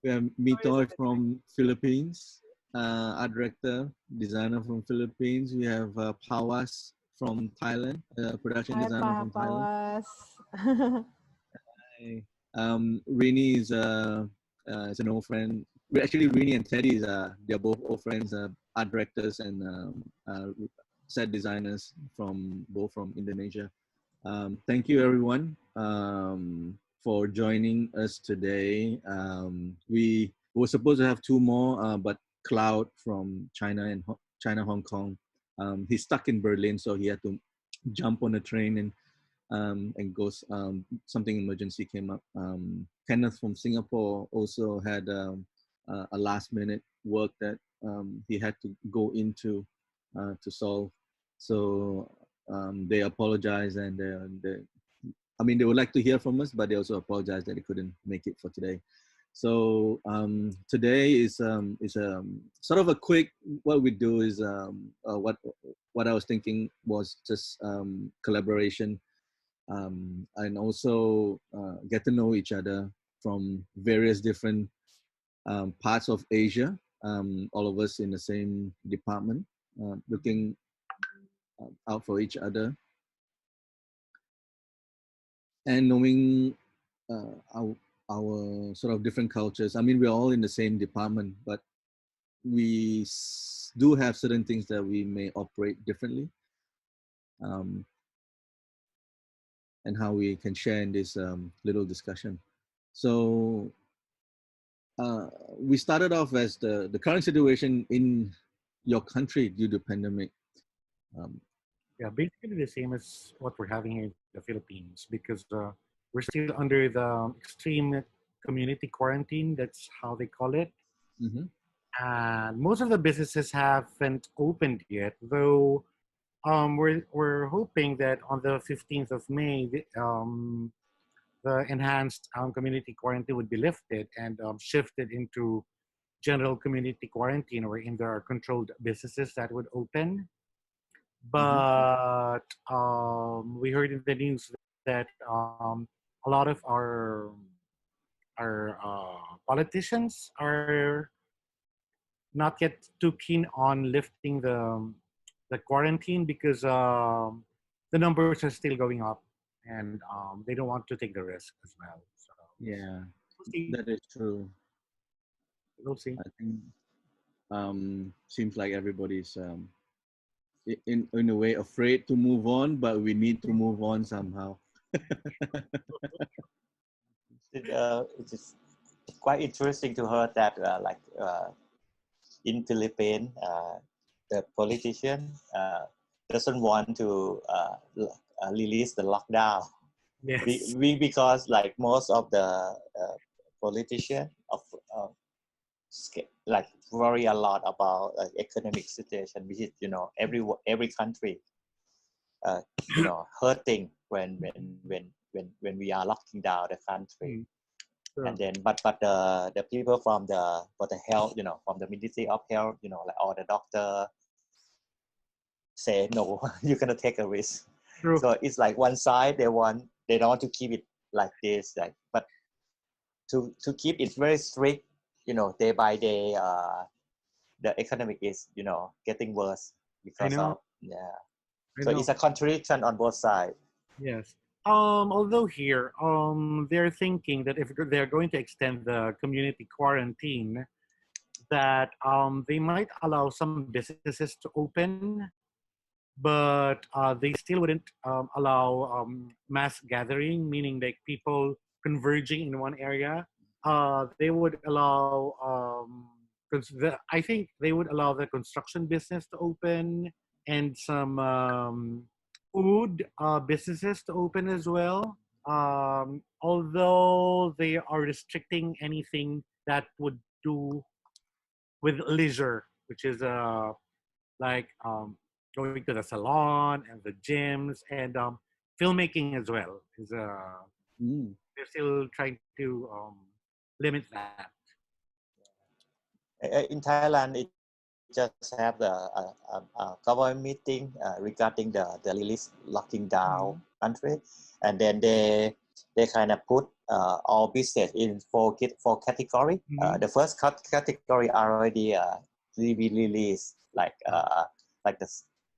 We have Mitoy from Philippines, art director, designer from Philippines. We have Pawas from Thailand, production Hi, designer from Thailand. Pawas. Rini is an old friend. Actually, Rini and Teddy they're both old friends, art directors and set designers from both from Indonesia. Thank you, everyone, for joining us today. We were supposed to have two more, but Cloud from China and Hong Kong, he's stuck in Berlin, so he had to jump on a train and goes. Something emergency came up. Kenneth from Singapore also had a last minute work that he had to go into to solve. So they apologize and I mean, they would like to hear from us, but they also apologize that they couldn't make it for today. So today is sort of a quick. What we do is what I was thinking was just collaboration and also get to know each other from various different parts of Asia. All of us in the same department, looking out for each other and knowing our sort of different cultures. I mean, we're all in the same department, but we do have certain things that we may operate differently, and how we can share in this little discussion. So we started off as the current situation in your country due to pandemic. Yeah, basically the same as what we're having in the Philippines because we're still under the extreme community quarantine. That's how they call it. Mm-hmm. And most of the businesses haven't opened yet, though we're hoping that on the 15th of May, the enhanced community quarantine would be lifted and shifted into general community quarantine, wherein there are controlled businesses that would open. But we heard in the news that a lot of our politicians are not yet too keen on lifting the quarantine because the numbers are still going up, and they don't want to take the risk as well. So Yeah, we'll see. that is true. We'll see. I think seems like everybody's in a way afraid to move on, but we need to move on somehow. It is quite interesting to hear that in Philippines, the politician doesn't want to release the lockdown. Yes. Because like most of the politicians of like worry a lot about economic situation, which is every country hurting when we are locking down the country. Sure. And then but the people from the health, from the Ministry of Health, like all the doctor say no, you're gonna take a risk. True. So it's like one side they don't want to keep it like this, like, but to keep it very strict, day by day, the economic is getting worse because of so it's a contradiction on both sides. Yes. Although here, they're thinking that if they're going to extend the community quarantine, that they might allow some businesses to open, but they still wouldn't allow mass gathering, meaning like people converging in one area. They would allow, I think they would allow the construction business to open and some food businesses to open as well. Although they are restricting anything that would do with leisure, which is like going to the salon and the gyms and filmmaking as well. Is they're still trying to limit that. In Thailand, it just have the government meeting regarding the release locking down country, and then they they kind of put all business in four category. The first category already released like the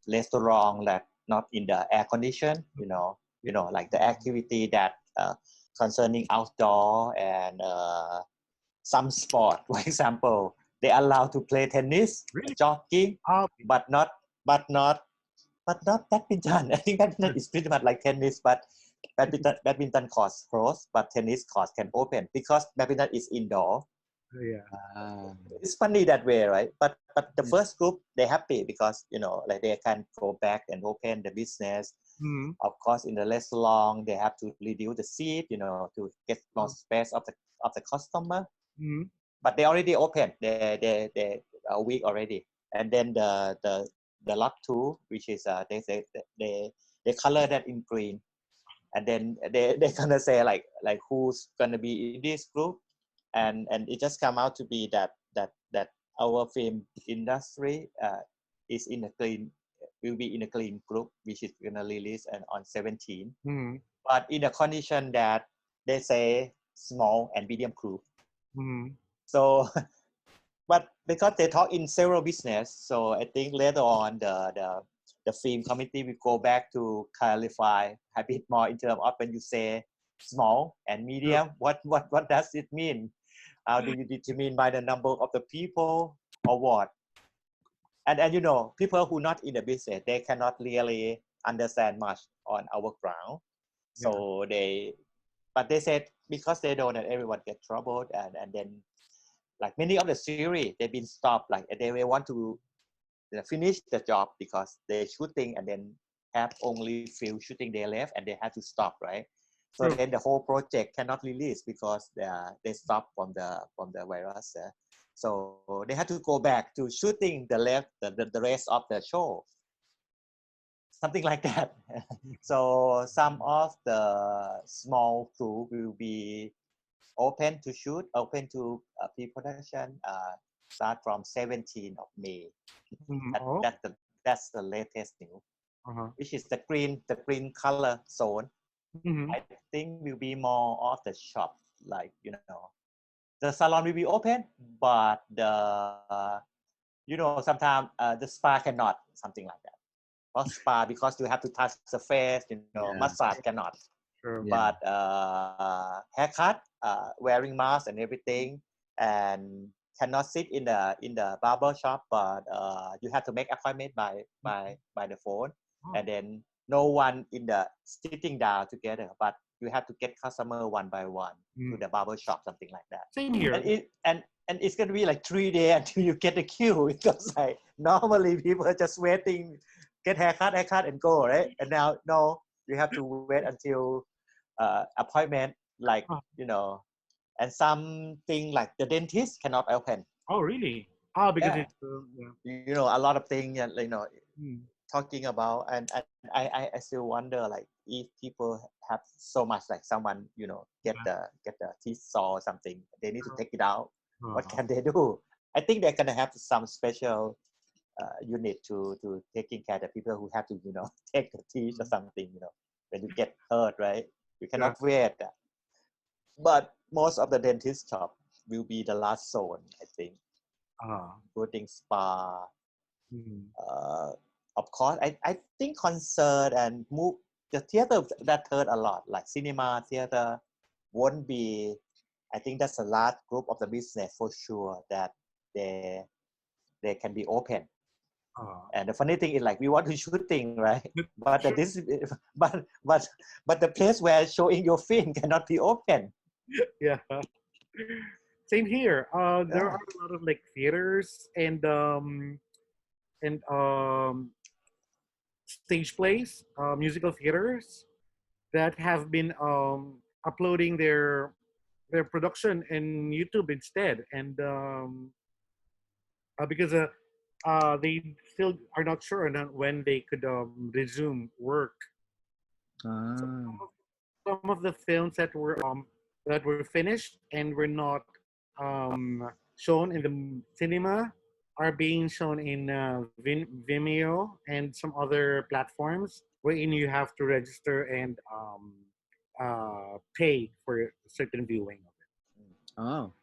restaurant that not in the air condition, like the activity that concerning outdoor and some sport. For example, they allow to play tennis, Really? jogging, but not badminton. I think badminton is pretty much like tennis, but badminton courts closed, but tennis courts can open because badminton is indoor. Yeah. It's funny that way, right? But the first group, they're happy because like they can go back and open the business. Of course, in the restaurant, they have to reduce the seat, to get more space of the customer. But they already open. They a week already, and then the lot two, which is they color that in green, and then they gonna say like who's gonna be in this group, and it just come out to be that our film industry is in a clean, will be in a clean group, which is gonna release on 17, but in a condition that they say small and medium group. So but because they talk in several business, so I think later on the film committee will go back to clarify a bit more in terms of when you say small and medium, what does it mean? How do you determine by the number of the people or what? And people who not in the business, they cannot really understand much on our ground. So but they said because they don't, that everyone get troubled, and then like many of the series, they've been stopped. Like they want to finish the job because they're shooting and then have only few shooting day left, and they have to stop, right? So then the whole project cannot release because they stopped from the virus. So they had to go back to shooting the rest of the show, something like that. So some of the small crew will be open to shoot, open to pre-production, start from 17th of May. That's the latest news, which is the green color zone. I think will be more of the shop, like the salon will be open, but sometimes the spa cannot, something like that. Or spa because you have to touch the face, massage cannot. But haircut, wearing mask and everything, and cannot sit in the barber shop, but you have to make appointment by the phone, and then no one in the sitting down together, but you have to get customer one by one to the barber shop, something like that. Same here. And it's gonna be like 3 days until you get the queue, because like normally people are just waiting, get haircut and go, right? And now no, you have to wait until appointment, like and something like the dentist cannot open. Oh really? Because it's a lot of things talking about, and I still wonder, like, if people have so much, like someone get the teeth saw or something, they need to take it out. What can they do? I think they're gonna have some special unit to taking care of the people who have to take the teeth or something, when you get hurt, right? You cannot wait. But most of the dentist shop will be the last zone, I think. Including spa. Of course, I think concert and the theater that hurt a lot, like cinema, theater, won't be. I think that's the last group of the business for sure that they can be open. And the funny thing is, like, we want to shooting, right? But but the place where showing your film cannot be open. Yeah. Same here. There are a lot of like theaters and stage plays, musical theaters that have been uploading their production in YouTube instead, and because they still are not sure on when they could resume work. So some of the films that were finished and were not shown in the cinema are being shown in Vimeo and some other platforms, wherein you have to register and pay for certain viewing of it. Oh,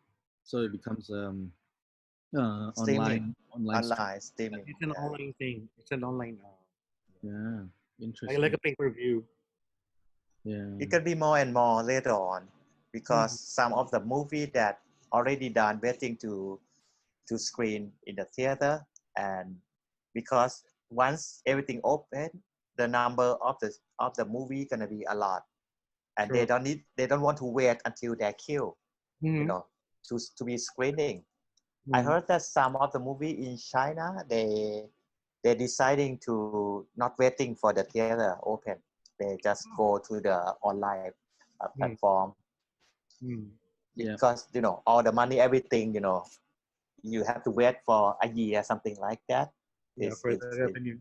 so it becomes Streaming, online stream. online streaming. It's an Yeah. online thing. It's an online, Yeah, like interesting. a pay-per-view. Yeah. It could be more and more later on because Mm, some of the movie that already done waiting to screen in the theater, and because once everything open, the number of the movie gonna be a lot, and sure. they don't want to wait until they're queue, you Mm-hmm. know, to be screening. I Mm. heard that some of the movie in China, they're deciding to not waiting for the theater open. They just go to the online Mm. platform Mm. Yeah. because all the money, everything, you have to wait for a year, something like that. Yeah, It's for it's the it, revenue.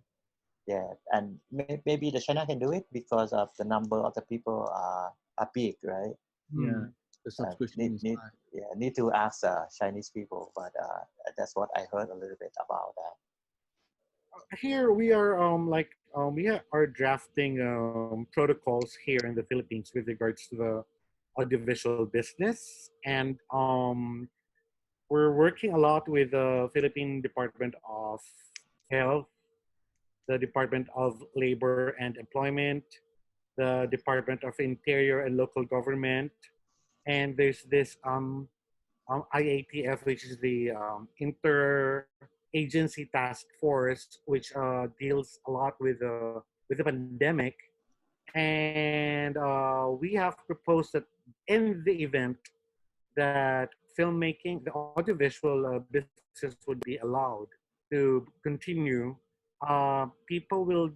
yeah, and maybe the China can do it because of the number of the people are big, right? Yeah. Mm. The subscription is high. Need to ask Chinese people, but that's what I heard a little bit about that. Here we are are drafting protocols here in the Philippines with regards to the audiovisual business, and we're working a lot with the Philippine Department of Health, the Department of Labor and Employment, the Department of Interior and Local Government, and there's this IATF, which is the Inter-Agency Task Force, which deals a lot with the pandemic. And we have proposed that in the event that filmmaking, the audiovisual business would be allowed to continue, people will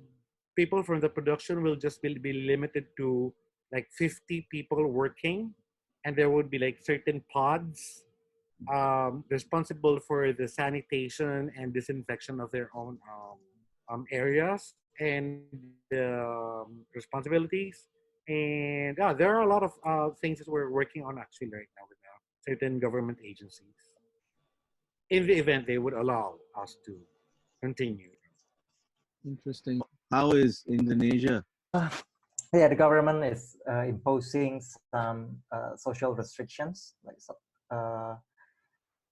people from the production will just be limited to like 50 people working, and there would be like certain pods responsible for the sanitation and disinfection of their own areas and responsibilities. And yeah, there are a lot of things that we're working on actually right now with certain government agencies in the event they would allow us to continue. Interesting. How is Indonesia? Yeah, the government is imposing some social restrictions, like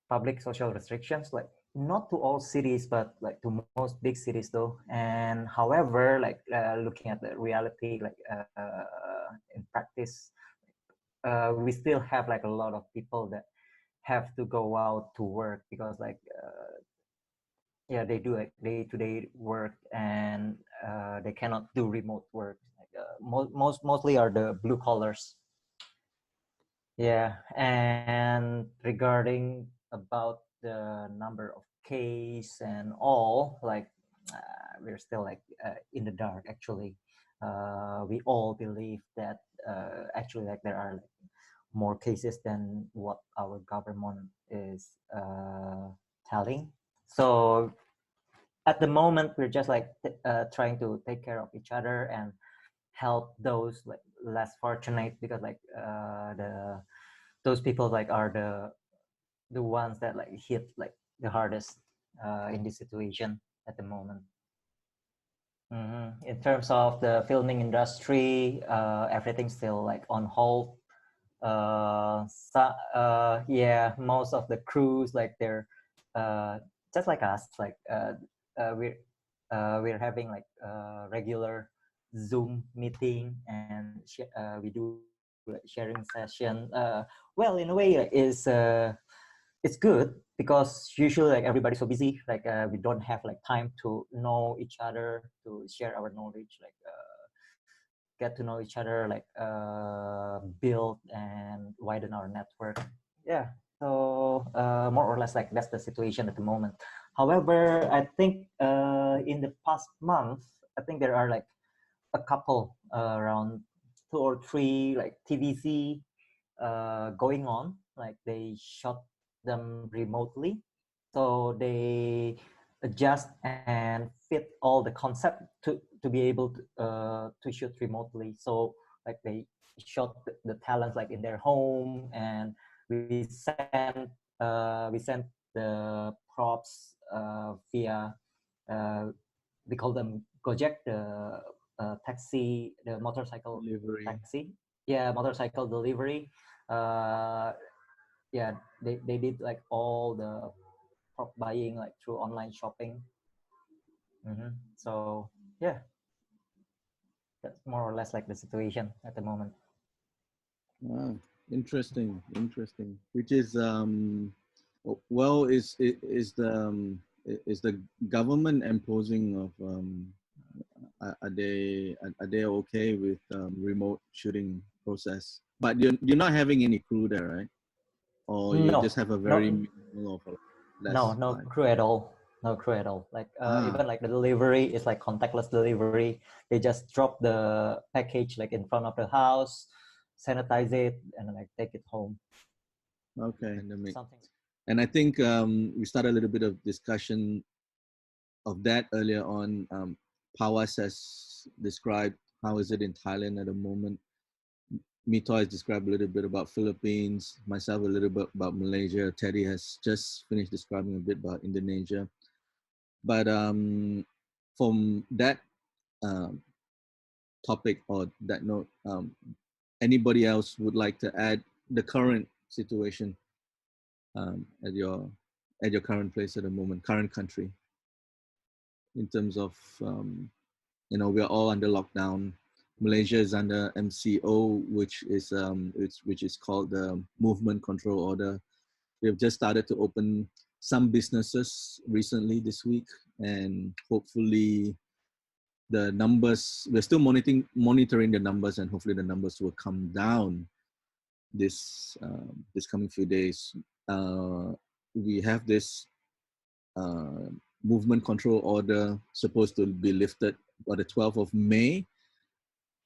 public social restrictions, like not to all cities, but like to most big cities though. And however, like looking at the reality, like in practice, we still have like a lot of people that have to go out to work because like yeah, they do like day-to-day work, and they cannot do remote work. Like, mostly are the blue collars. Yeah, and regarding about the number of case and all, like we're still like in the dark. Actually, we all believe that actually like there are like more cases than what our government is telling. So at the moment, we're just like trying to take care of each other and help those like less fortunate, because like those people like are the ones that like hit like the hardest in this situation at the moment. In terms of the filming industry, everything's still like on hold. Yeah, most of the crews like they're just like us, like we're having like regular Zoom meeting, and we do like sharing session. Well, in a way, it's good because usually like everybody's so busy, like we don't have like time to know each other, to share our knowledge, like get to know each other, like build and widen our network. Yeah, so more or less like that's the situation at the moment. However, I think in the past month, I think there are like a couple around 2 or 3 like TVC going on, like they shot them remotely, so they adjust and fit all the concept to be able to shoot remotely. So like they shot the talents like in their home, and we sent the props via we call them Gojek, the taxi, the motorcycle Delivery. taxi. Yeah, motorcycle delivery. Yeah, they did like all the prop buying like through online shopping. So yeah, that's more or less like the situation at the moment. Wow, interesting, interesting. Which is well, is the government imposing of are they okay with remote shooting process? But you're not having any crew there, right? Or you No, just have a no, very minimal of no, less no five. crew at all. No crew at all. Like Ah, even like the delivery is like contactless delivery. They just drop the package like in front of the house, sanitize it, and like take it home. okay. Something. And I think we started a little bit of discussion of that earlier on. Pawas has described how is it in Thailand at the moment. Mito has described a little bit about Philippines, myself a little bit about Malaysia. Teddy has just finished describing a bit about Indonesia. But from that um, topic or that note, anybody else would like to add the current situation at your current place at the moment, current country, in terms of we are all under lockdown. Malaysia is under MCO, which is called the Movement Control Order. We have just started to open some businesses recently this week, and hopefully the numbers. We're still monitoring the numbers, and hopefully the numbers will come down this coming few days. We have this uh, movement control order supposed to be lifted by the 12th of May.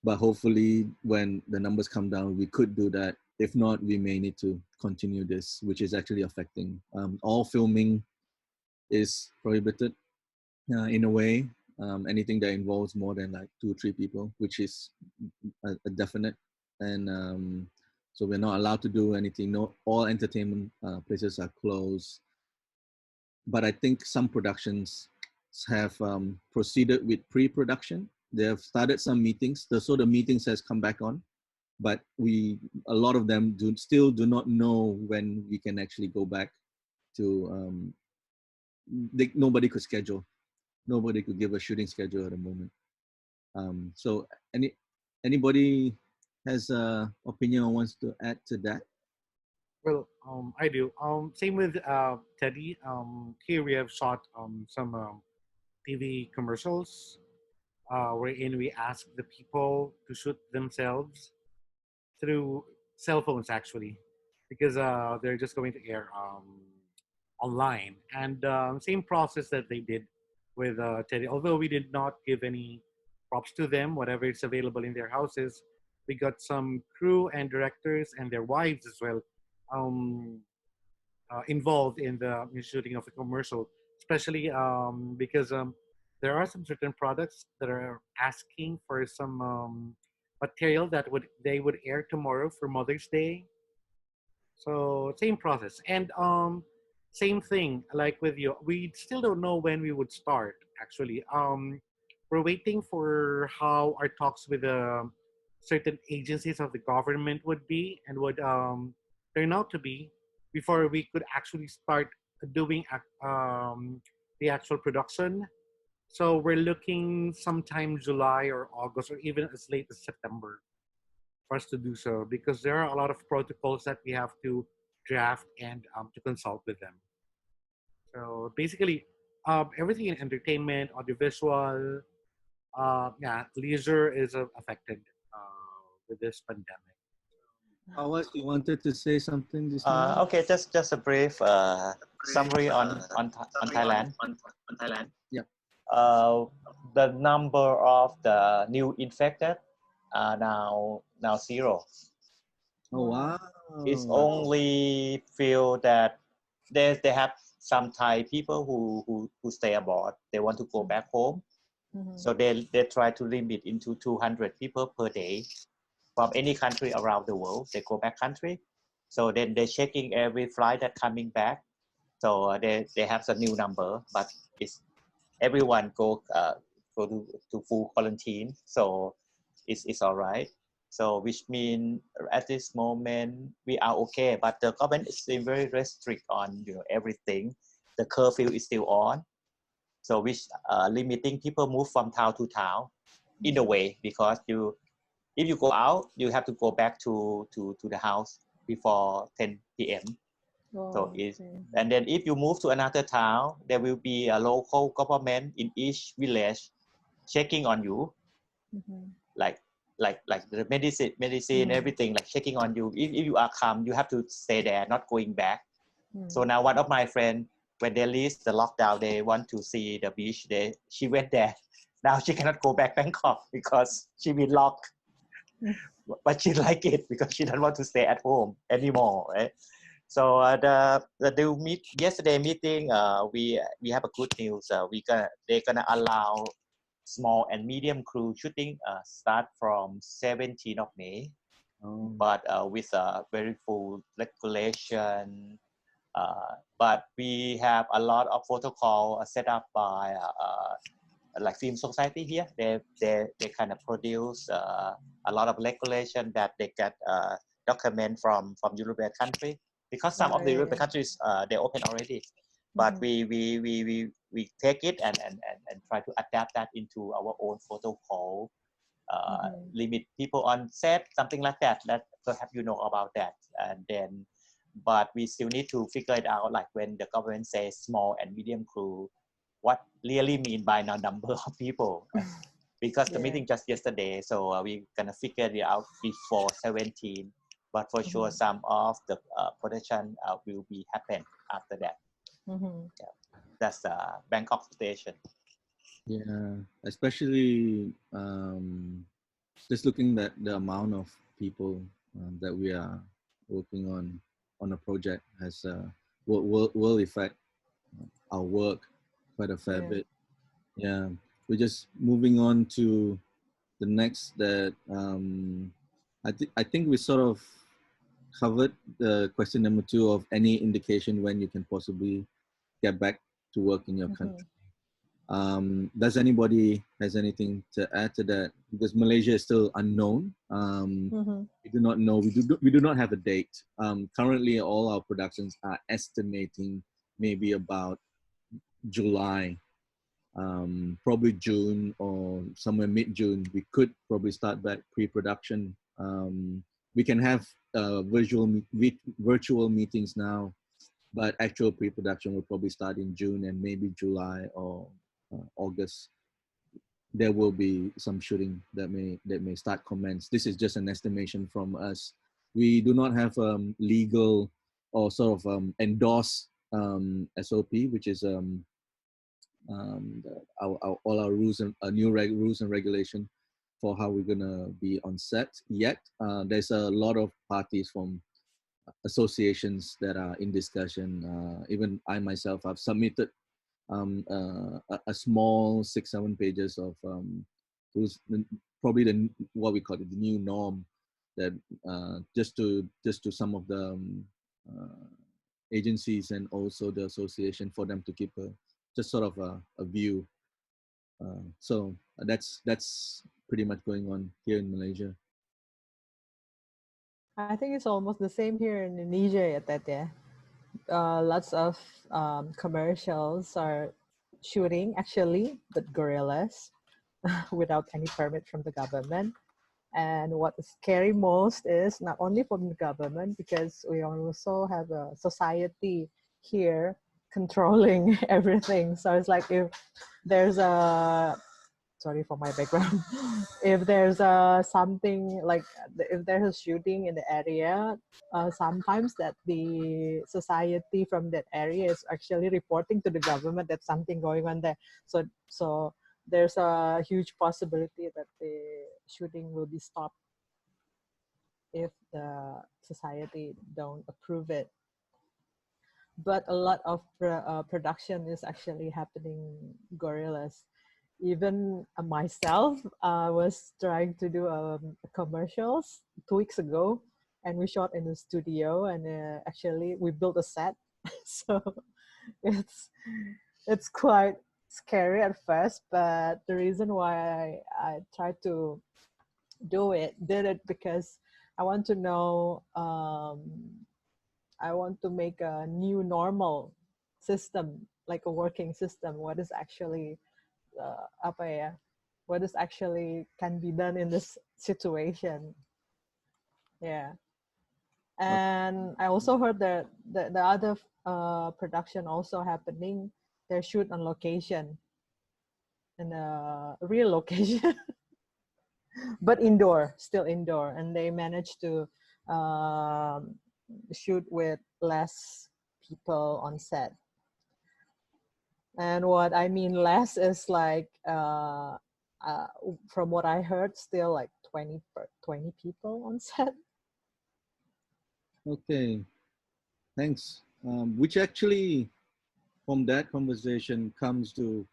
But hopefully when the numbers come down, we could do that. If not, we may need to continue this, which is actually affecting all filming is prohibited in a way. Anything that involves more than like 2 or 3 people, which is a definite. And so we're not allowed to do anything. No, all entertainment places are closed. But I think some productions have proceeded with pre-production. They have started some meetings. So the meetings has come back on, but a lot of them still do not know when we can actually go back to. Nobody could schedule. Nobody could give a shooting schedule at the moment. So anybody has a opinion or wants to add to that? Well, I do. Same with Teddy. Here we have shot some TV commercials wherein we ask the people to shoot themselves through cell phones, actually, because they're just going to air online. And same process that they did with Teddy. Although we did not give any props to them, whatever is available in their houses, we got some crew and directors and their wives as well um, involved in the shooting of the commercial, especially because there are some certain products that are asking for some material that they would air tomorrow for Mother's Day. So same process and same thing like with you. We still don't know when we would start. Actually, we're waiting for how our talks with certain agencies of the government would be and would turn out to be before we could actually start doing the actual production. So we're looking sometime July or August or even as late as September for us to do so because there are a lot of protocols that we have to draft and to consult with them. So basically, everything in entertainment, audiovisual, yeah, leisure is affected with this pandemic. Awas, you wanted to say something this morning? Okay, just a brief summary on Thailand. Yep. The number of the new infected are now zero. Oh wow! It's only feel that they have some Thai people who stay abroad. They want to go back home, so they try to limit into 200 people per day from any country around the world. They go back country, so then they're checking every flight that coming back. So they have the new number, but it's everyone go to full quarantine, so it's all right. So which means at this moment we are okay, but the government is still very restrict on everything. The curfew is still on, so which limiting people move from town to town in a way, because if you go out you have to go back to the house before 10 p.m. So and then if you move to another town, there will be a local government in each village checking on you, like the medicine, everything, like checking on you. If you are calm, you have to stay there, not going back. So now one of my friends, when they released the lockdown, they want to see the beach. She went there. Now she cannot go back Bangkok because she been locked. But she like it because she don't want to stay at home anymore, right? So yesterday meeting, we have a good news. They're gonna allow small and medium crew shooting start from 17th of May, but with a very full regulation. But we have a lot of protocol set up by like film society here. They kind of produce a lot of regulation that they get document from European country, because some of the European countries they open already, but we take it and try to adapt that into our own protocol. Limit people on set, something like that. That perhaps you know about that. And then, but we still need to figure it out. Like when the government says small and medium crew, what really mean by the number of people? Because the meeting just yesterday, so we gonna figure it out before 17. But for sure, some of the production will be happen after that. Yeah. That's the Bangkok situation. Yeah, especially just looking at the amount of people that we are working on a project has will affect our work quite a fair bit. Yeah, we're just moving on to the next that I think we sort of covered the question number 2 of any indication when you can possibly get back to work in your country. Does anybody has anything to add to that? Because Malaysia is still unknown. We do not know. We do not have a date. Currently, all our productions are estimating maybe about July, probably June or somewhere mid-June. We could probably start back pre-production. We can have virtual meetings now, but actual pre-production will probably start in June and maybe July or August. There will be some shooting that may start commence. This is just an estimation from us. We do not have legal or sort of endorsed SOP, which is all our rules and rules and regulation for how we're gonna be on set yet. There's a lot of parties from associations that are in discussion. Even I myself have submitted a small 6-7 pages of rules, probably what we call it, the new norm, that just to some of the agencies and also the association, for them to keep just sort of a view. So that's pretty much going on here in Malaysia. I think it's almost the same here in Indonesia at that, yeah. Lots of commercials are shooting actually, but guerrillas without any permit from the government. And what is scary most is not only from the government, because we also have a society here controlling everything. So it's like, if there's a, sorry for my background, if there's something like, if there's a shooting in the area, sometimes that the society from that area is actually reporting to the government that something going on there. So there's a huge possibility that the shooting will be stopped if the society don't approve it. But a lot of production is actually happening guerrillas. Even myself was trying to do commercials 2 weeks ago, and we shot in the studio, and actually we built a set. So it's quite scary at first, but the reason why I tried to did it because I want to know, I want to make a new normal system, like a working system. What is actually, apa ya, what is actually can be done in this situation. Yeah. And I also heard that the other production also happening, they're shoot on location, in a real location, but indoor, still indoor, and they managed to um, shoot with less people on set. And what I mean less is like, from what I heard, still like 20 people on set. Okay, thanks. Which actually, from that conversation, comes to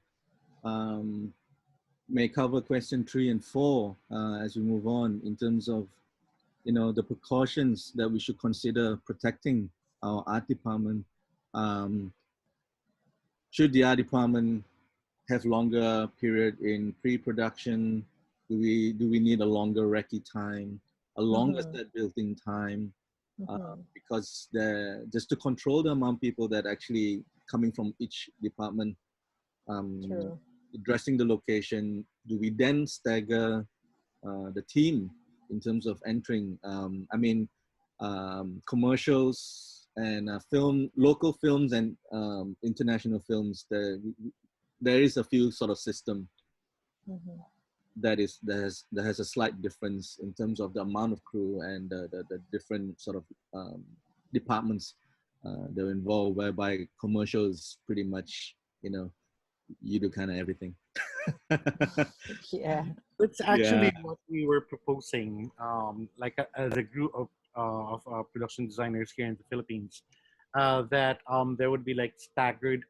um, may cover question 3 and 4 as we move on in terms of, you know, the precautions that we should consider protecting our art department. Um, should the art department have longer period in pre-production? Do we need a longer recce time, a longer Mhm. set building time? Mhm. Because just to control the amount of people that actually coming from each department, True. addressing the location, do we then stagger the team in terms of entering? I mean, commercials and local films and international films. There is a few sort of system Mhm. that has a slight difference in terms of the amount of crew and the different sort of departments that are involved, whereby commercials pretty much, you know, you do kind of everything. Yeah. It's Yeah. actually what we were proposing, like as a group of production designers here in the Philippines, that there would be like staggered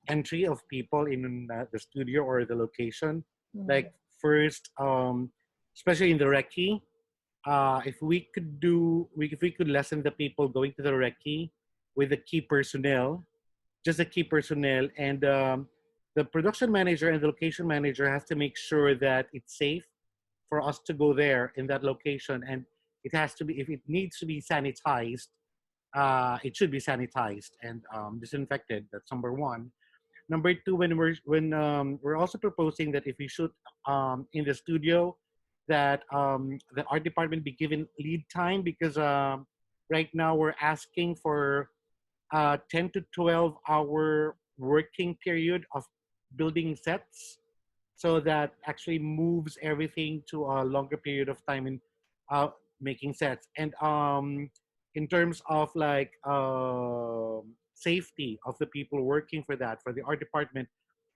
entry of people in the studio or the location. Mhm. Like first, especially in the recce, if we could lessen the people going to the recce with the key personnel, just the key personnel, and the production manager and the location manager has to make sure that it's safe for us to go there in that location, and it has to be, if it needs to be sanitized, it should be sanitized and disinfected. That's number one. Number two, we're also proposing that if we shoot in the studio, that the art department be given lead time, because right now we're asking for 10 to 12 hour working period of building sets, so that actually moves everything to a longer period of time in uh, making sets. And in terms of like safety of the people working for that, for the art department,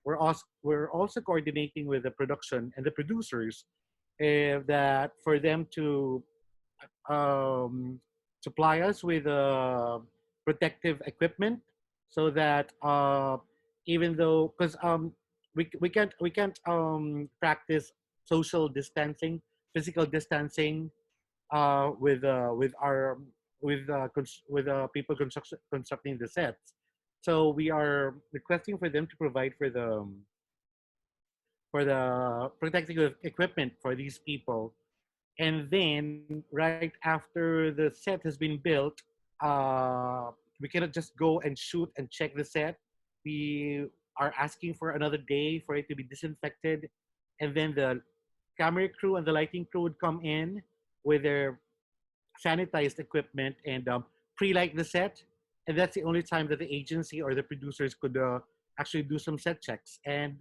we're also coordinating with the production and the producers, that for them to um, supply us with protective equipment, so that even though, because we can't practice social distancing, physical distancing, with our with people constructing the sets. So we are requesting for them to provide for the protective equipment for these people. And then right after the set has been built, we cannot just go and shoot and check the set. We are asking for another day for it to be disinfected, and then the camera crew and the lighting crew would come in with their sanitized equipment and pre-light the set. And that's the only time that the agency or the producers could actually do some set checks. And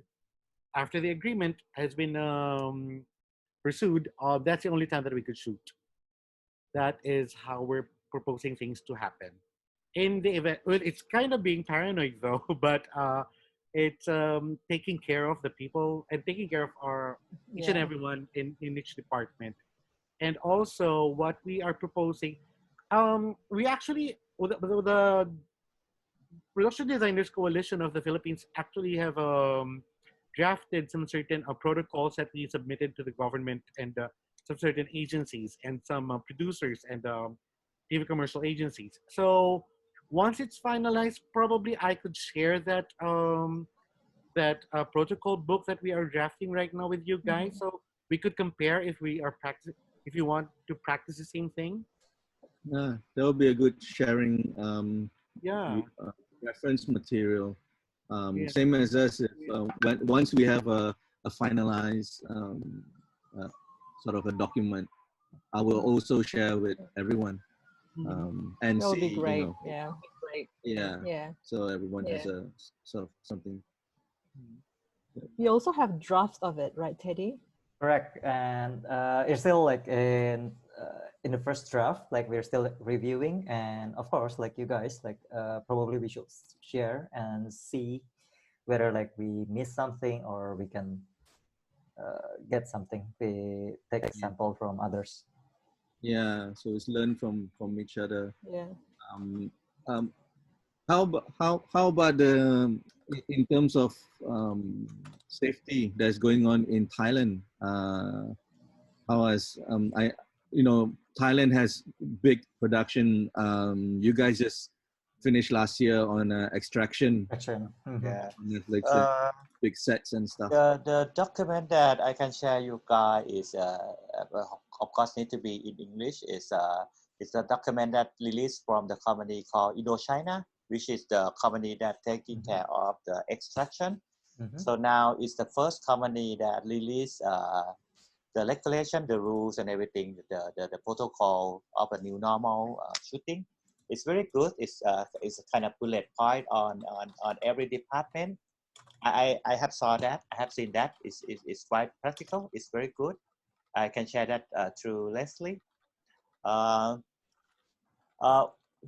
after the agreement has been pursued, that's the only time that we could shoot. That is how we're proposing things to happen. In the event, well, it's kind of being paranoid though, but it's taking care of the people and taking care of our each and Yeah. everyone in each department. And also, what we are proposing, we actually, well, the Production Designers Coalition of the Philippines actually have drafted some certain protocols that we submitted to the government and some certain agencies and some producers and TV commercial agencies. So once it's finalized, probably I could share that protocol book that we are drafting right now with you guys. Mhm. So we could compare if we are practice if you want to practice the same thing. Yeah, that would be a good sharing Yeah. reference material. Yeah. Same as us, if, once we have a finalized uh, sort of a document, I will also share with everyone and That would be see, great. Yeah. yeah, Yeah. so everyone has a sort of something. You also have drafts of it, right, Teddy? Correct, and it's still like in the first draft, like we're still reviewing, and of course, like you guys, like probably we should share and see whether like we miss something or we can get something. We take example from others. Yeah, so it's learn from each other. Yeah. Um, um, how about the in terms of safety that's going on in Thailand? How has I Thailand has big production. You guys just finished last year on Extraction Action. Mhm. Yeah. on Netflix, big sets and stuff. The document that I can share you guys is of course need to be in English. It's a document that released from the company called Indochina, which is the company that taking care of the extraction. So now it's the first company that release the regulation, the rules, and everything, the protocol of a new normal shooting. It's very good. It's a kind of bullet point on every department. I have saw that. I have seen that. It's quite practical. It's very good. I can share that through Leslie. Uh, uh,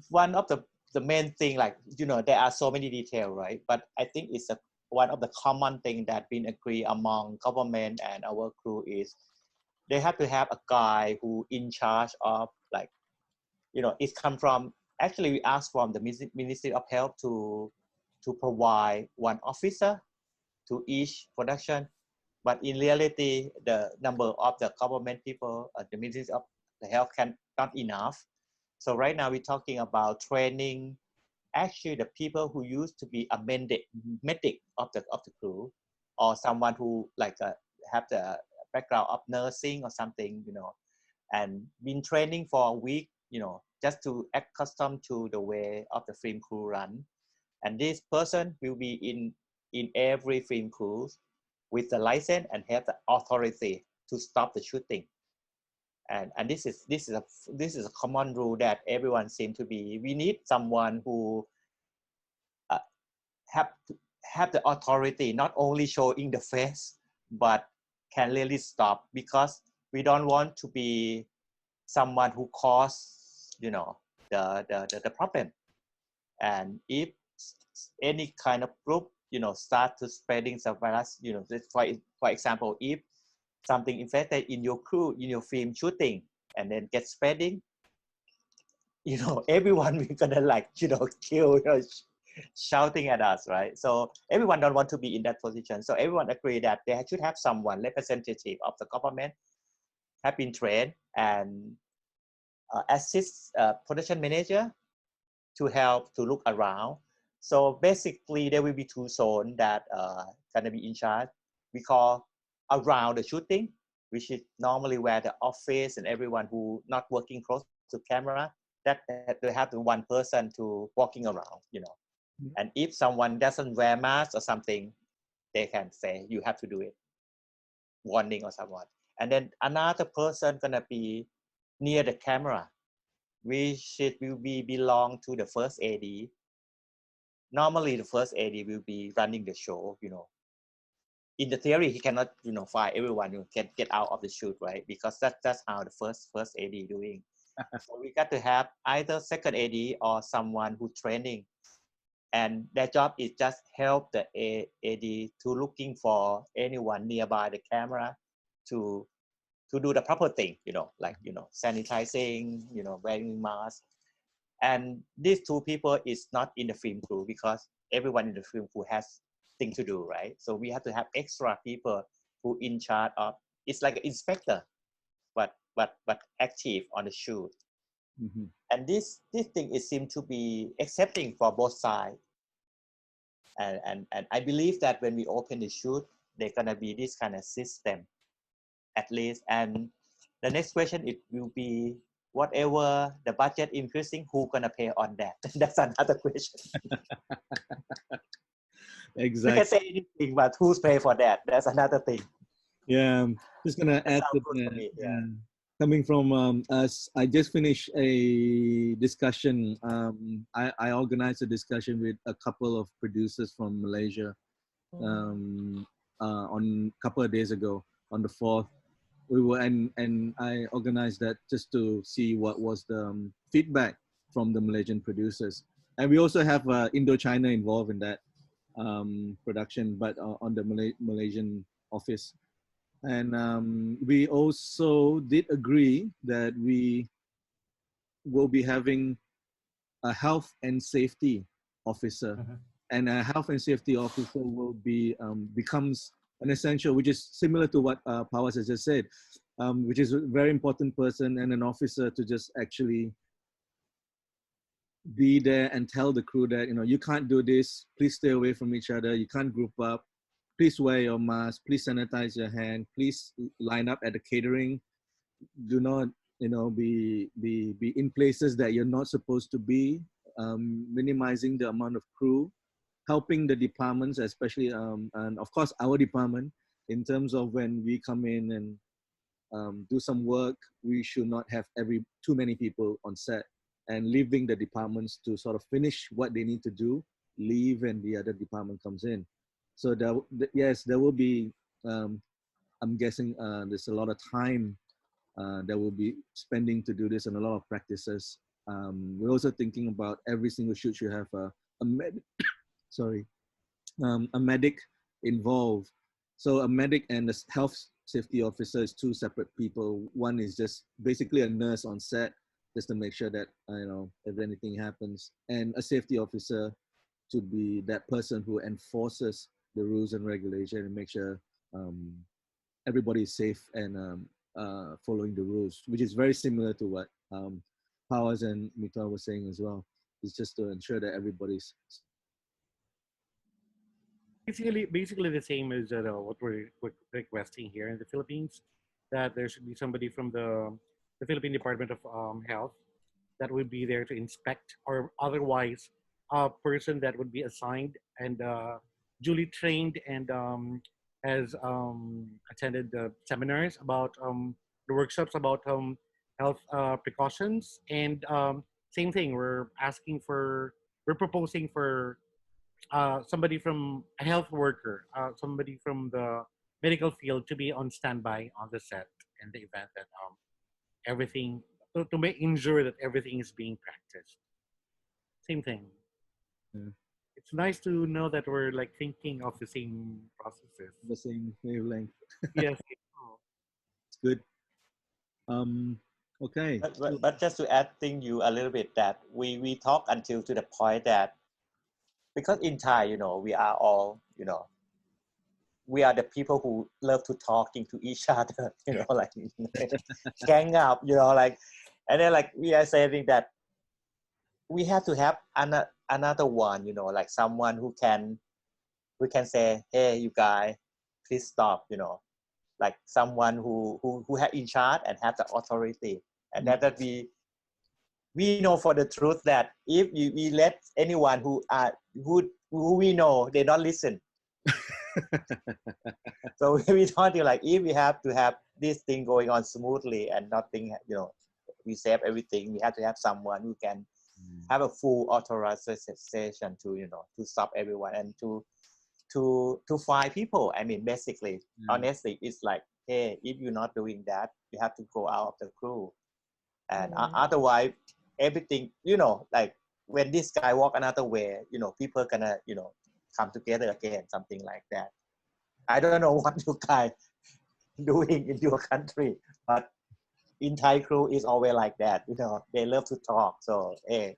One of the main thing, like there are so many details, right? But I think it's one of the common thing that been agreed among government and our crew is they have to have a guy who in charge of, like, it come from, actually we asked from the Ministry of Health to provide one officer to each production, but in reality the number of the government people, the Ministry of the Health can not enough. So right now we're talking about training actually the people who used to be a medic of the crew, or someone who like have the background of nursing or something, and been training for a week, just to accustom to the way of the film crew run. And this person will be in every film crew with the license and have the authority to stop the shooting. And this is a common rule that everyone seems to be. We need someone who uh, have the authority, not only showing the face, but can really stop, because we don't want to be someone who cause the problem. And if any kind of group start to spreading the virus, for example, if something infected in your crew, in your film shooting, and then get spreading, everyone will gonna kill, shouting at us, right? So everyone don't want to be in that position. So everyone agree that they should have someone representative of the government, have been trained, and assist production manager to help to look around. So basically there will be two zones that gonna be in charge. We call around the shooting, which is normally where the office and everyone who not working close to camera, that they have the one person to walking around, and if someone doesn't wear mask or something, they can say you have to do it, warning or someone. And then another person gonna be near the camera, which it will be belong to the first AD. Normally the first AD will be running the show, in the theory he cannot fire everyone who can get out of the shoot, right? Because that's how the first AD doing. So we got to have either second AD or someone who training, and their job is just help the AD to looking for anyone nearby the camera to do the proper thing, like sanitizing, wearing mask. And these two people is not in the film crew, because everyone in the film crew has thing to do, right? So we have to have extra people who in charge of, it's like an inspector, but active on the shoot. Mm-hmm. And this thing is seem to be accepting for both sides. And I believe that when we open the shoot, there's gonna be this kind of system at least. And the next question, it will be whatever the budget increasing, who gonna pay on that? That's another question. You Exactly. can say anything, but who's pay for that? That's another thing. Yeah, I'm just gonna That add sounds to good for that. me. Yeah. Coming from us, I just finished a discussion. I organized a discussion with a couple of producers from Malaysia on a couple of days ago on the 4th. We were and I organized that just to see what was the feedback from the Malaysian producers, and we also have Indochina involved in that production, but on the Malaysian office. And we also did agree that we will be having a health and safety officer, and a health and safety officer will be becomes an essential, which is similar to what Powers has just said, which is a very important person and an officer to just actually be there and tell the crew that, you know, you can't do this, please stay away from each other, you can't group up, please wear your mask, please sanitize your hand, please line up at the catering, do not, you know, be in places that you're not supposed to be, minimizing the amount of crew, helping the departments, especially and of course our department, in terms of when we come in and do some work, we should not have too many people on set, and leaving the departments to sort of finish what they need to do, leave, and the other department comes in. So yes, there will be, I'm guessing there's a lot of time that we'll be spending to do this, and a lot of practices. We're also thinking about every single shoot should have a medic involved. So a medic and a health safety officer is two separate people. One is just basically a nurse on set, just to make sure that, you know, if anything happens, and a safety officer to be that person who enforces the rules and regulation and make sure everybody is safe and following the rules, which is very similar to what Powers and Mita were saying as well. It's just to ensure that everybody's basically the same as what we're requesting here in the Philippines, that there should be somebody from the Philippine Department of Health that would be there to inspect, or otherwise a person that would be assigned and duly trained and has attended the seminars about the workshops about health precautions. And same thing, we're proposing for somebody from a health worker, somebody from the medical field to be on standby on the set in the event that everything, to make ensure that everything is being practiced. Same thing. Yeah. It's nice to know that we're like thinking of the same processes. the same wavelength. Yes. It's good. Okay. But just to add thing you a little bit, that we talk until to the point that, because in Thai, you know, we are all, you know, we are the people who love to talking to each other, you know, like gang up, you know, like, and then like we are saying that we have to have another one, you know, like someone who can say, hey, you guys, please stop, you know, like someone who have in charge and have the authority, and that we know for the truth that if we let anyone who we know they don't listen. So we thought, like, if we have to have this thing going on smoothly and nothing, you know, we save everything, we have to have someone who can have a full authorization to, you know, to stop everyone and to find people. I mean, basically, honestly, it's like, hey, if you're not doing that, you have to go out of the crew, and otherwise everything, you know, like when this guy walk another way, you know, people gonna, you know, come together again, something like that. I don't know what you guys doing in your country, but in Thai crew is always like that, you know, they love to talk, so hey,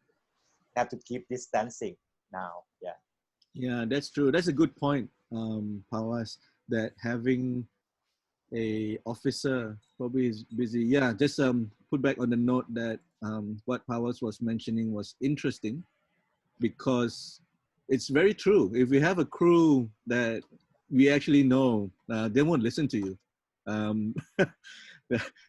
have to keep distancing now. Yeah, that's true. That's a good point, Pawas, that having a officer probably is busy. Yeah, just put back on the note that what Powers was mentioning was interesting, because it's very true. If we have a crew that we actually know, they won't listen to you. um,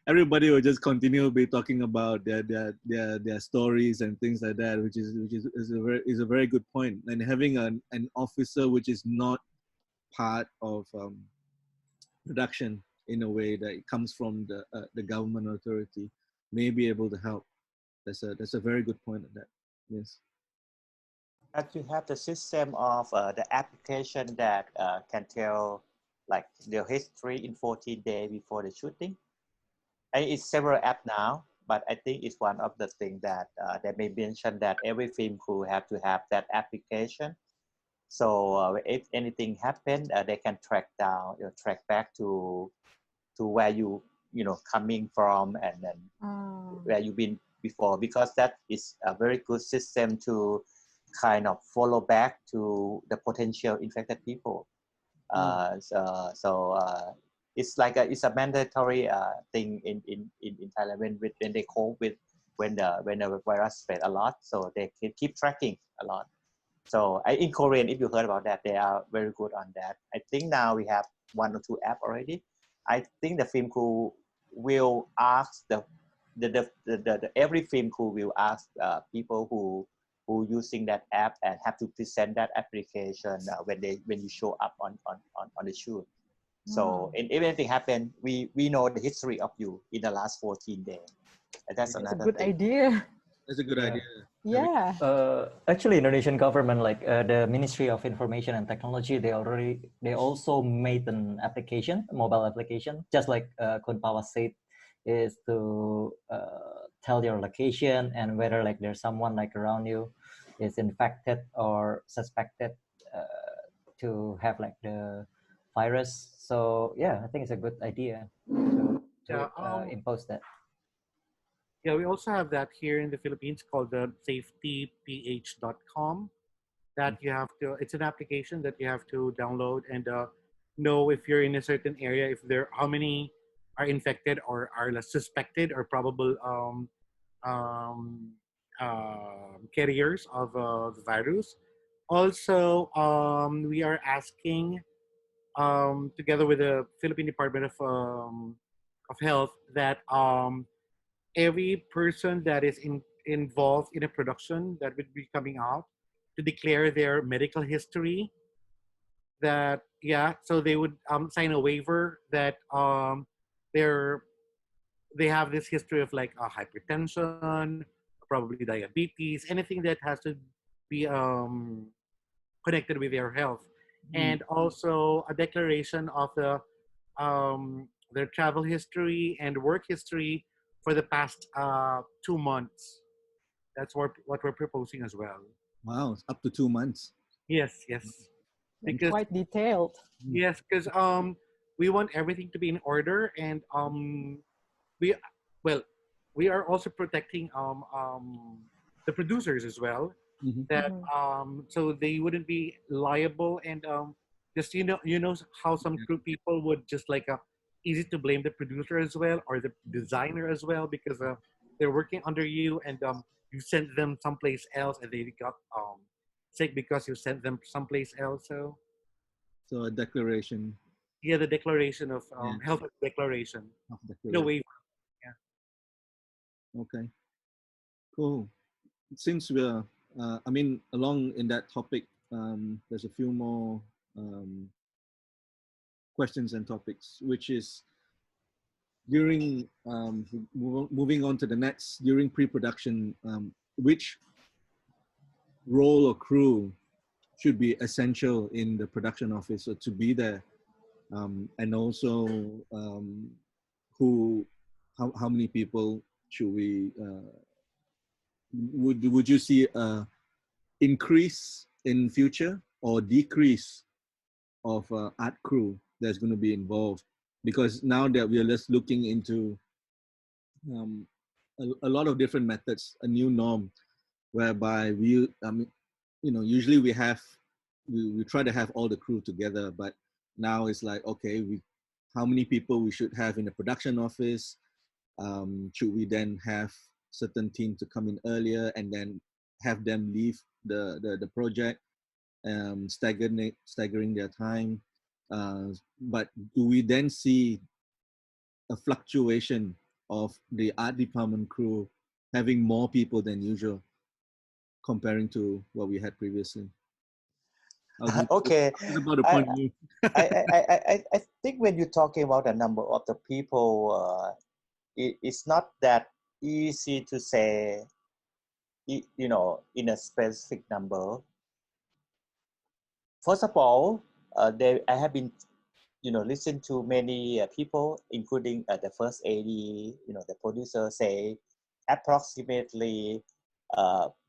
everybody will just continue be talking about their stories and things like that, which is a very good point. And having an officer which is not part of production in a way that it comes from the government authority may be able to help. That's a very good point of that. Yes. But you have the system of the application that can tell like the history in 14 days before the shooting. And it's several apps now, but I think it's one of the things that they may mention that every film crew have to have that application. So if anything happened, they can track down, track back to where you know coming from, and then where you've been before, because that is a very good system to kind of follow back to the potential infected people. It's like it's a mandatory thing in Thailand when they cope with when the virus spread a lot, so they can keep tracking a lot. So in Korean, if you heard about that, they are very good on that. I think now we have 1 or 2 apps already. I think the film crew will ask every film crew will ask people who using that app and have to present that application when you show up on the shoot. So if anything happen, we know the history of you in the last 14 days. And that's That's a another good thing. idea. That's a good idea. Yeah. Actually, Indonesian government, like the Ministry of Information and Technology, they also made an application, a mobile application, just like Kunpawa said, is to tell your location and whether like there's someone like around you is infected or suspected to have like the virus. So yeah, I think it's a good idea to impose that. Yeah, we also have that here in the Philippines called the safetyph.com that you have to, it's an application that you have to download and know if you're in a certain area, if there, how many are infected or are suspected or probable um, carriers of the virus. Also, we are asking together with the Philippine Department of Health that every person that is involved in a production that would be coming out to declare their medical history, that so they would sign a waiver that they're they have this history of like hypertension, probably diabetes, anything that has to be connected with their health, and also a declaration of their travel history and work history for the past 2 months. That's what we're proposing as well. Wow, it's up to 2 months. Yes, And because quite detailed. yes, because we want everything to be in order, and we well we are also protecting the producers as well, that so they wouldn't be liable, and just how some group people would just like easy to blame the producer as well or the designer as well, because they're working under you, and you sent them someplace else and they got sick because you sent them someplace else. So a declaration Yeah, the declaration of health declaration, of no declaration. waiver. Okay, cool. Since we're, I mean, along in that topic, there's a few more questions and topics, which is during, moving on to the next, during pre-production, which role or crew should be essential in the production office or to be there, and also how many people should we, would you see a increase in future or decrease of art crew that's going to be involved? Because now that we are just looking into a lot of different methods, a new norm, whereby usually we try to have all the crew together, but now it's like, okay, how many people we should have in the production office? Should we then have certain team to come in earlier and then have them leave the project, staggering their time? But do we then see a fluctuation of the art department crew having more people than usual comparing to what we had previously. Okay, That's about the I, point of view. I think when you're talking about the number of the people, it's not that easy to say, you know, in a specific number. First of all, I have been, you know, listen to many people, including the first AD, you know, the producer say approximately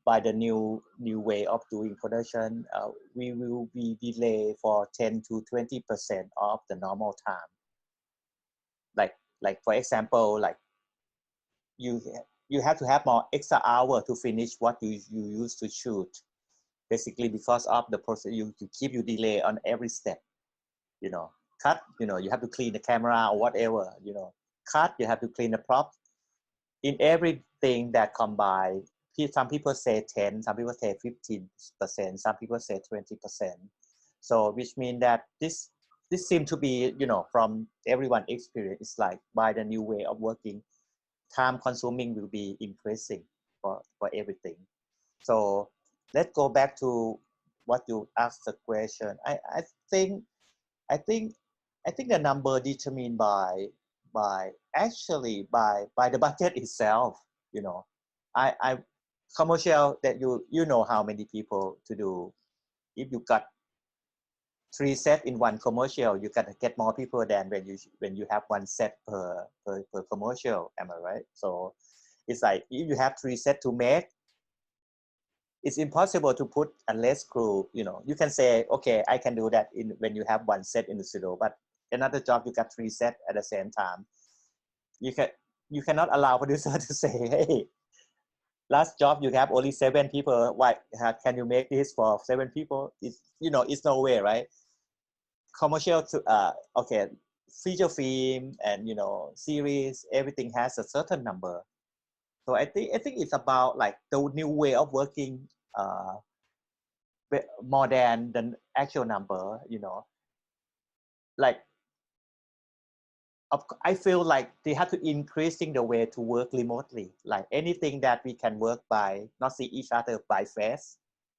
by the new way of doing production, we will be delayed for 10 to 20% of the normal time. Like for example, like you you have to have more extra hour to finish what you used to shoot, basically because of the process. You keep you delay on every step, you know. Cut, you know, you have to clean the camera or whatever, you know. Cut, you have to clean the props. In everything that combine, some people say 10, some people say 15%, some people say 20%. So which means that this seems to be, you know, from everyone experience, it's like by the new way of working, time consuming will be increasing for everything. So let's go back to what you asked the question. I think I think I think the number determined by actually by the budget itself. You know, I commercial that you know how many people to do. If you got 3 sets in one commercial, you can get more people than when you have 1 set per commercial. Am I right? So it's like if you have 3 sets to make, it's impossible to put a less crew. You know, you can say, okay, I can do that in when you have 1 set in the studio, but another job you got 3 sets at the same time. You cannot allow producer to say, hey, last job you have only 7 people. Why can you make this for 7 people? It's, you know, it's no way, right? Commercial to okay, feature film and, you know, series, everything has a certain number. So I think it's about like the new way of working more than the actual number, you know. Like I feel like they have to increasing the way to work remotely. Like anything that we can work by not see each other by face,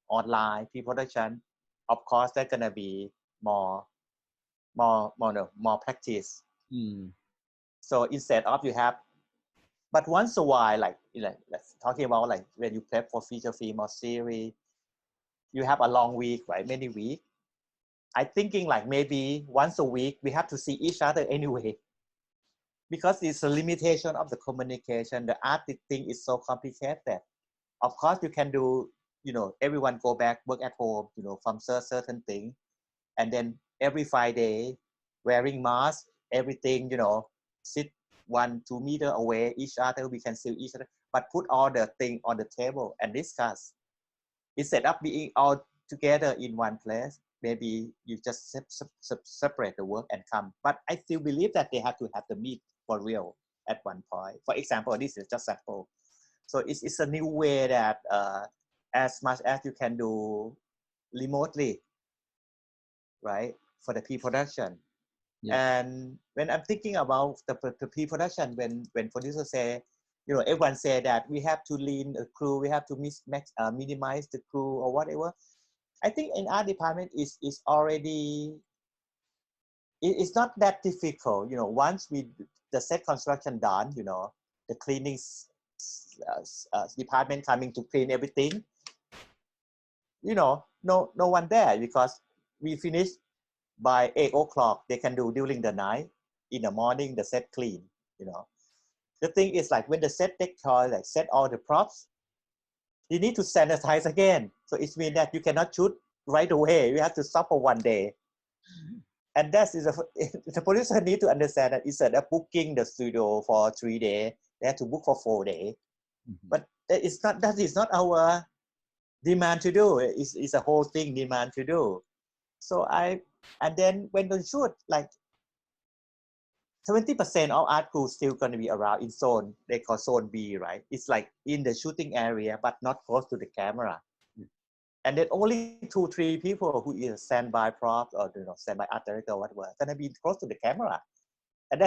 online, pre-production, of course that's gonna be more practice. So instead of you have, but once a while, like, you know, let's talking about like when you prep for feature film or series, you have a long week, right? Many weeks. I thinking like maybe once a week we have to see each other anyway, because it's a limitation of the communication. The art thing is so complicated. Of course, you can do, you know, everyone go back work at home, you know, from certain thing, and then every Friday wearing mask, everything, you know, sit 1-2 meters away each other. We can see each other, but put all the thing on the table and discuss. Instead of being all together in one place, maybe you just separate the work and come. But I still believe that they have to have the meet for real at one point. For example, this is just sample. So it's a new way that as much as you can do remotely, right, for the pre-production. Yeah. And when I'm thinking about the pre-production, when producers say, you know, everyone say that we have to lean a crew, we have to minimize the crew or whatever. I think in art department is already, it's not that difficult. You know, once the set construction done, you know, the cleaning department coming to clean everything, you know, no one there, because we finish by 8 o'clock. They can do during the night. In the morning, the set clean, you know. The thing is like when the set decor, like set all the props, you need to sanitize again. So it means that you cannot shoot right away. You have to stop for 1 day. And that is the producer need to understand that instead of booking the studio for 3 days, they have to book for 4 days. But that is not our demand to do. It's a whole thing demand to do. So and then when they shoot, like 70% of art crew still going to be around in zone, they call zone B, right? It's like in the shooting area, but not close to the camera. And then only 2-3 people who is standby props or, you know, standby art director or whatever, going to be close to the camera. and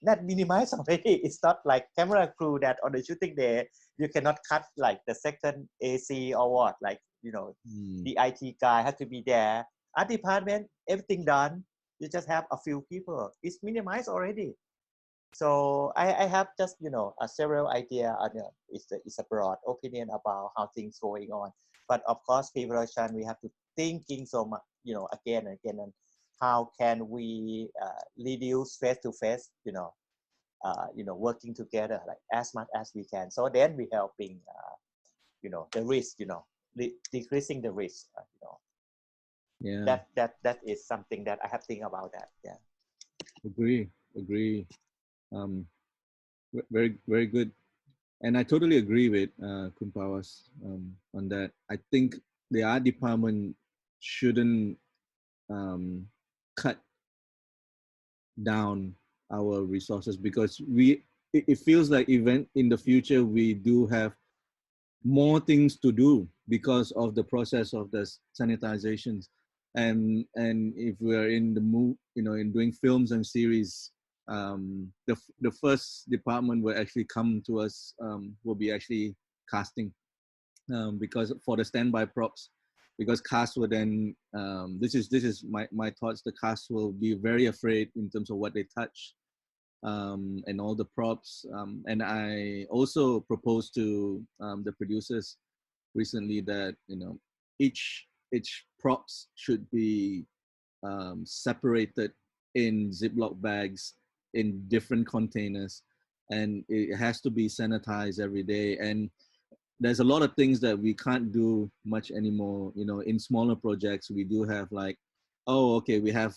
that minimize already. It's not like camera crew that on the shooting day you cannot cut like the second AC or what, like the IT guy has to be there. Art department, everything done. You just have a few people. It's minimized already. So I have just several idea. It's a broad opinion about how things going on. But of course, pre-production we have to thinking so much, again and again, and how can we reduce face to face, working together like as much as we can. So then we helping, the risk, decreasing the risk. Yeah. That is something that I have think about that. Yeah. Agree. Very, very good. And I totally agree with Kumpawas on that. I think the art department shouldn't cut down our resources, because it feels like even in the future we do have more things to do because of the process of the sanitizations. And if we're in the move, in doing films and series, the first department will actually come to us, will be actually casting, because for the standby props, because cast will then, this is my thoughts, the cast will be very afraid in terms of what they touch, and all the props. And I also proposed to the producers recently that each props should be separated in Ziploc bags in different containers, and it has to be sanitized every day. And there's a lot of things that we can't do much anymore. In smaller projects, we do have like, oh, okay, we have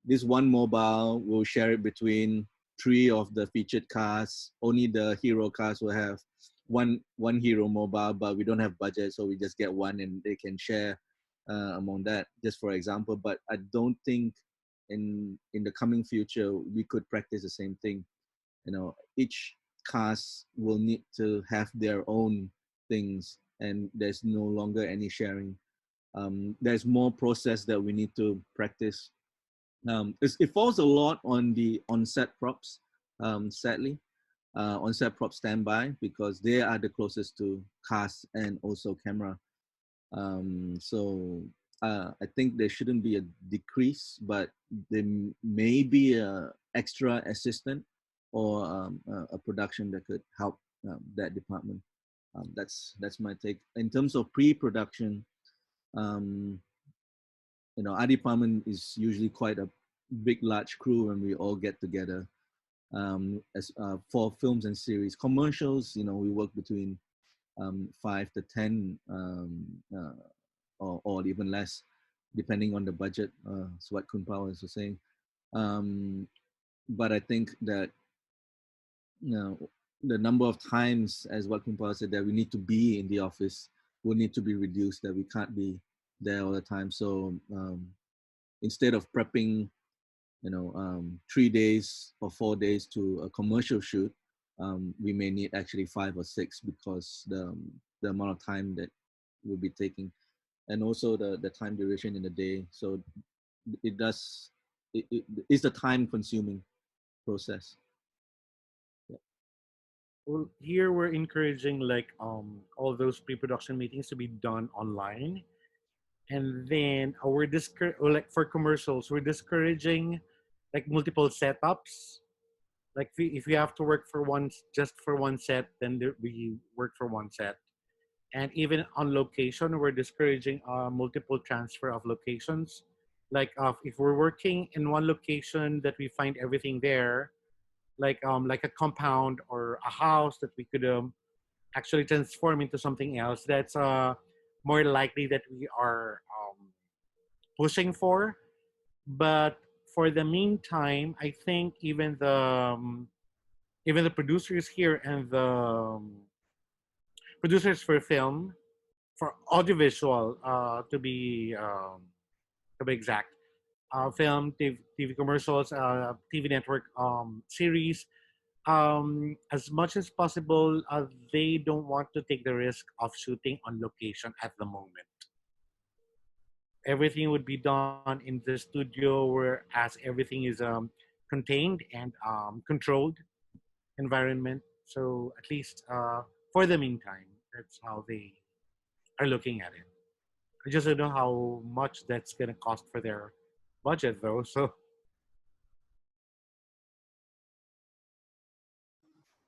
this one mobile, we'll share it between 3 of the featured cars. Only the hero cars will have one hero mobile, but we don't have budget, so we just get one and they can share among that, just for example. But I don't think in the coming future we could practice the same thing. Each cast will need to have their own things, and there's no longer any sharing. There's more process that we need to practice. It falls a lot on the on-set props, sadly. On-set prop standby, because they are the closest to cast and also camera. So I think there shouldn't be a decrease, but there may be a extra assistant or a production that could help that department. That's my take. In terms of pre-production, our department is usually quite a big, large crew when we all get together. As for films and series, commercials, we work between 5 to 10, or even less, depending on the budget. That's what Kunpao was saying. But I think that the number of times, as what Kunpao said, that we need to be in the office will need to be reduced. That we can't be there all the time. So instead of prepping 3 days or 4 days to a commercial shoot, we may need actually 5 or 6, because the amount of time that we'll be taking, and also the time duration in the day. So it's a time consuming process. Yeah. Well, here we're encouraging like all those pre-production meetings to be done online, and then like for commercials, we're discouraging like multiple setups. Like if we have to work for just for one set, then we work for one set. And even on location, we're discouraging multiple transfer of locations. Like if we're working in one location that we find everything there, like a compound or a house that we could actually transform into something else, that's more likely that we are pushing for. But for the meantime, I think even the producers here and the producers for film, for audiovisual, to be exact, film, TV commercials, TV network series. As much as possible, they don't want to take the risk of shooting on location at the moment. Everything would be done in the studio, whereas everything is contained and controlled environment. So at least for the meantime, that's how they are looking at it. I just don't know how much that's gonna cost for their budget though. So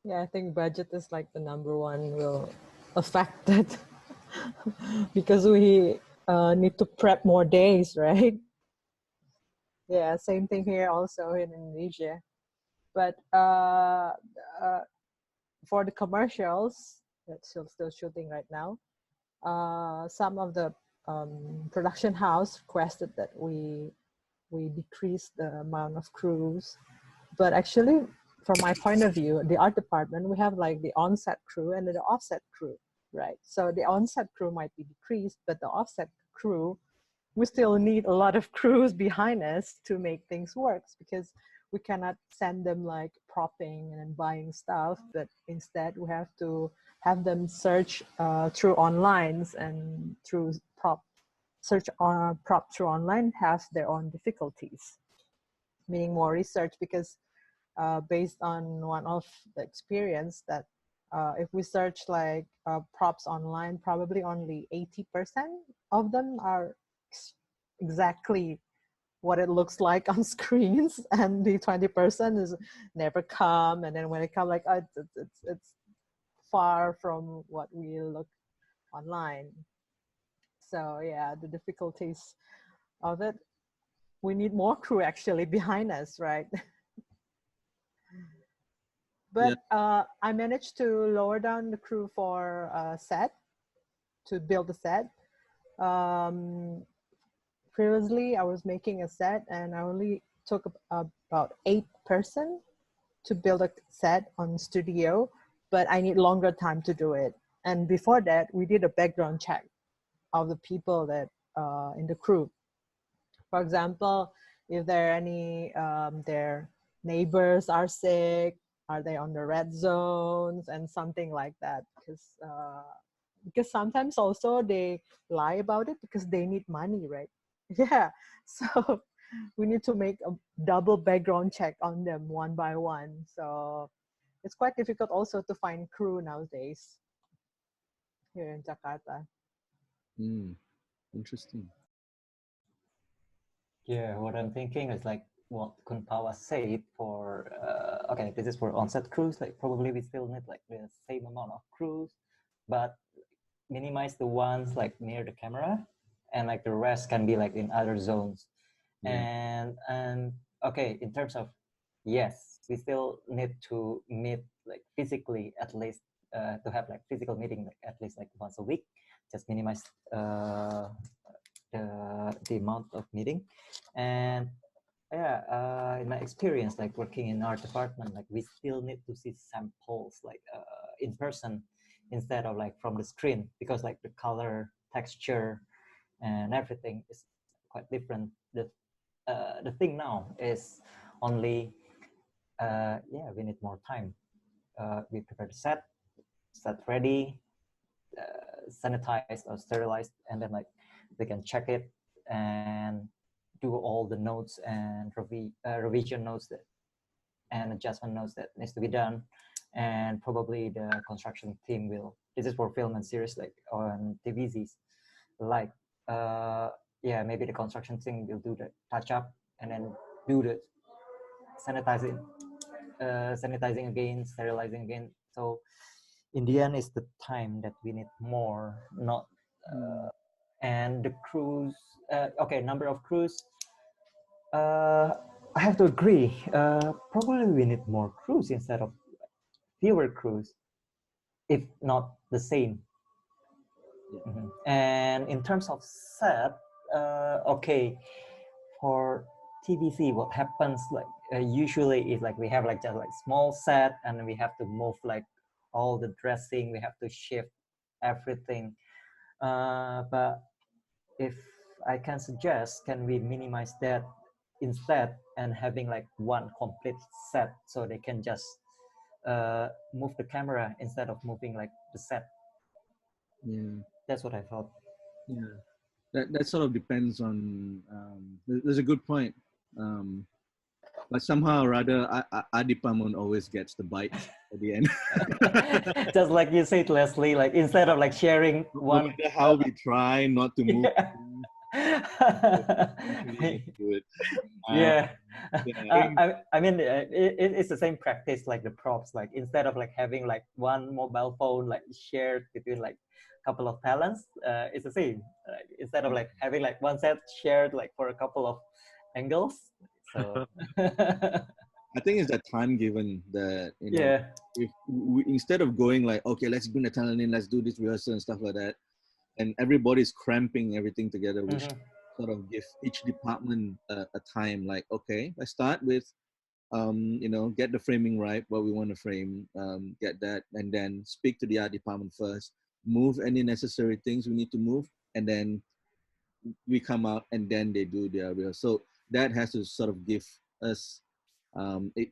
Yeah, I think budget is like the number one will affect it because we need to prep more days, right? Yeah, same thing here also in Indonesia. But for the commercials, that's still shooting right now. Some of the production house requested that we decrease the amount of crews, but actually, from my point of view, the art department, we have like the on-set crew and the offset crew, right? So the on-set crew might be decreased, but the offset crew, we still need a lot of crews behind us to make things work, because we cannot send them like propping and buying stuff, but instead we have to have them search through online, and through search on prop through online has their own difficulties, meaning more research, because based on one of the experience that if we search like props online, probably only 80% of them are exactly what it looks like on screens, and the 20% is never come, and then when it come, like it's far from what we look online. So yeah, the difficulties of it, we need more crew actually behind us, right? Yeah. But I managed to lower down the crew for set, to build a set. Previously, I was making a set and I only took about 8 person to build a set on studio, but I need longer time to do it. And before that, we did a background check of the people that in the crew. For example, if there are any their neighbors are sick, are they on the red zones and something like that? Because sometimes also they lie about it because they need money, right? Yeah. So we need to make a double background check on them one by one. So it's quite difficult also to find crew nowadays here in Jakarta. Interesting. Yeah, what I'm thinking is like what Kunpawa said for, okay, this is for onset crews, like probably we still need like the same amount of crews, but minimize the ones like near the camera, and like the rest can be like in other zones. Yeah. And okay, in terms of, yes, we still need to meet like physically at least, to have like physical meeting like at least like once a week, just minimize the amount of meeting. And yeah, in my experience like working in art department, like we still need to see samples like in person instead of like from the screen, because like the color, texture, and everything is quite different. The thing now is only yeah, we need more time. We prepare the set ready, sanitized or sterilized, and then like they can check it and do all the notes and revision notes that, and adjustment notes that needs to be done. And probably the construction team will, this is for film and series like on TVZs, like yeah, maybe the construction team will do the touch up and then do the sanitizing, sanitizing again, sterilizing again. So in the end, it's the time that we need more, not and the crews. Okay, number of crews. I have to agree. Probably we need more crews instead of fewer crews, if not the same. Yeah. And in terms of set, okay, for TVC, what happens like usually is like we have like just like small set, and we have to move like all the dressing, we have to shift everything. But if I can suggest, can we minimize that instead and having like one complete set, so they can just move the camera instead of moving like the set. Yeah. That's what I thought. Yeah. That sort of depends on. There's a good point. But somehow or other, our department always gets the bite at the end. Just like you said, Leslie, like instead of like sharing No one. matter how we try not to move, eventually do it. Yeah. Yeah. I mean, it's the same practice like the props. Like instead of like having like one mobile phone like shared between like a couple of talents, it's the same. Instead of like having like one set shared like for a couple of angles. So I think it's that time given that, you know, yeah. if we, instead of going like, okay, let's bring the talent in, let's do this rehearsal and stuff like that, and everybody's cramping everything together, which sort of give each department a time. Like, okay, let's start with, you know, get the framing right, what we want to frame, get that, and then speak to the art department first, move any necessary things we need to move, and then we come out, and then they do their rehearsal. So that has to sort of give us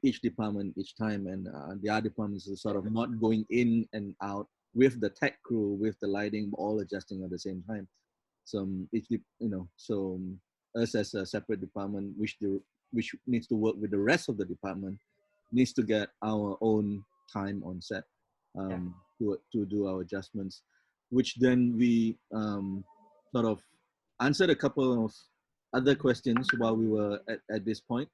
each department each time, and the art departments is sort of not going in and out with the tech crew, with the lighting, all adjusting at the same time. So you know, so us as a separate department, which needs to work with the rest of the department, needs to get our own time on set to do our adjustments, which then we sort of answered a couple of other questions while we were at this point,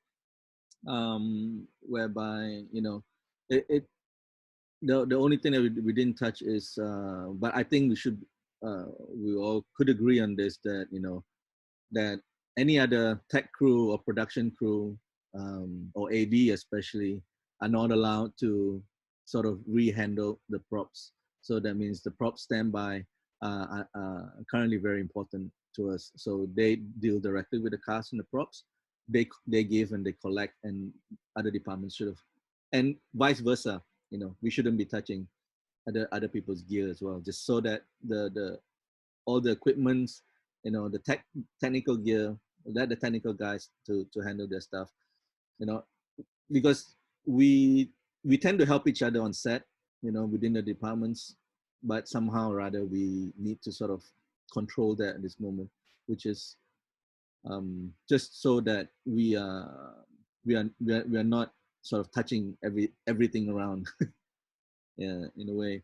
whereby, you know, it the only thing that we didn't touch is, but I think we should, we all could agree on this, that, you know, that any other tech crew or production crew, or AD especially, are not allowed to sort of re-handle the props. So that means the prop standby are currently very important to us. So they deal directly with the cast and the props. They give and they collect, and other departments should have, and vice versa. You know, we shouldn't be touching other people's gear as well, just so that the all the equipments, you know, the technical gear, let the technical guys to handle their stuff, you know, because we tend to help each other on set, you know, within the departments, but somehow or other we need to sort of control that at this moment, which is just so that we are not sort of touching everything around. Yeah, in a way.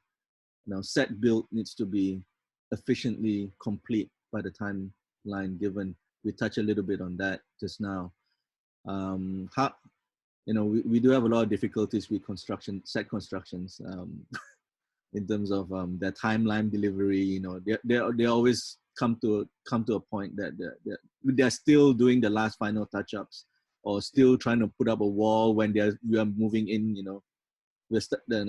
Now, set build needs to be efficiently complete by the timeline given. We touch a little bit on that just now. How, you know, we do have a lot of difficulties with set constructions, in terms of their timeline delivery. You know, they always come to a point that they're still doing the last final touch-ups, or still trying to put up a wall when we are moving in. You know, the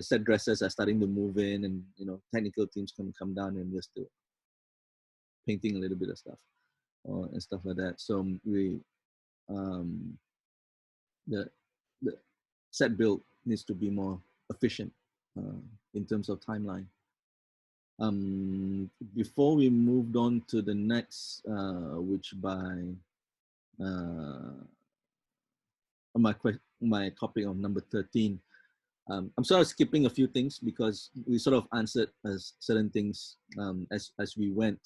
set dressers are starting to move in, and, you know, technical teams can come down, and we're still painting a little bit of stuff, and stuff like that. So we the set build needs to be more efficient in terms of timeline. Before we moved on to the next, which by my topic of number 13. I'm sort of skipping a few things because we sort of answered certain things as we went,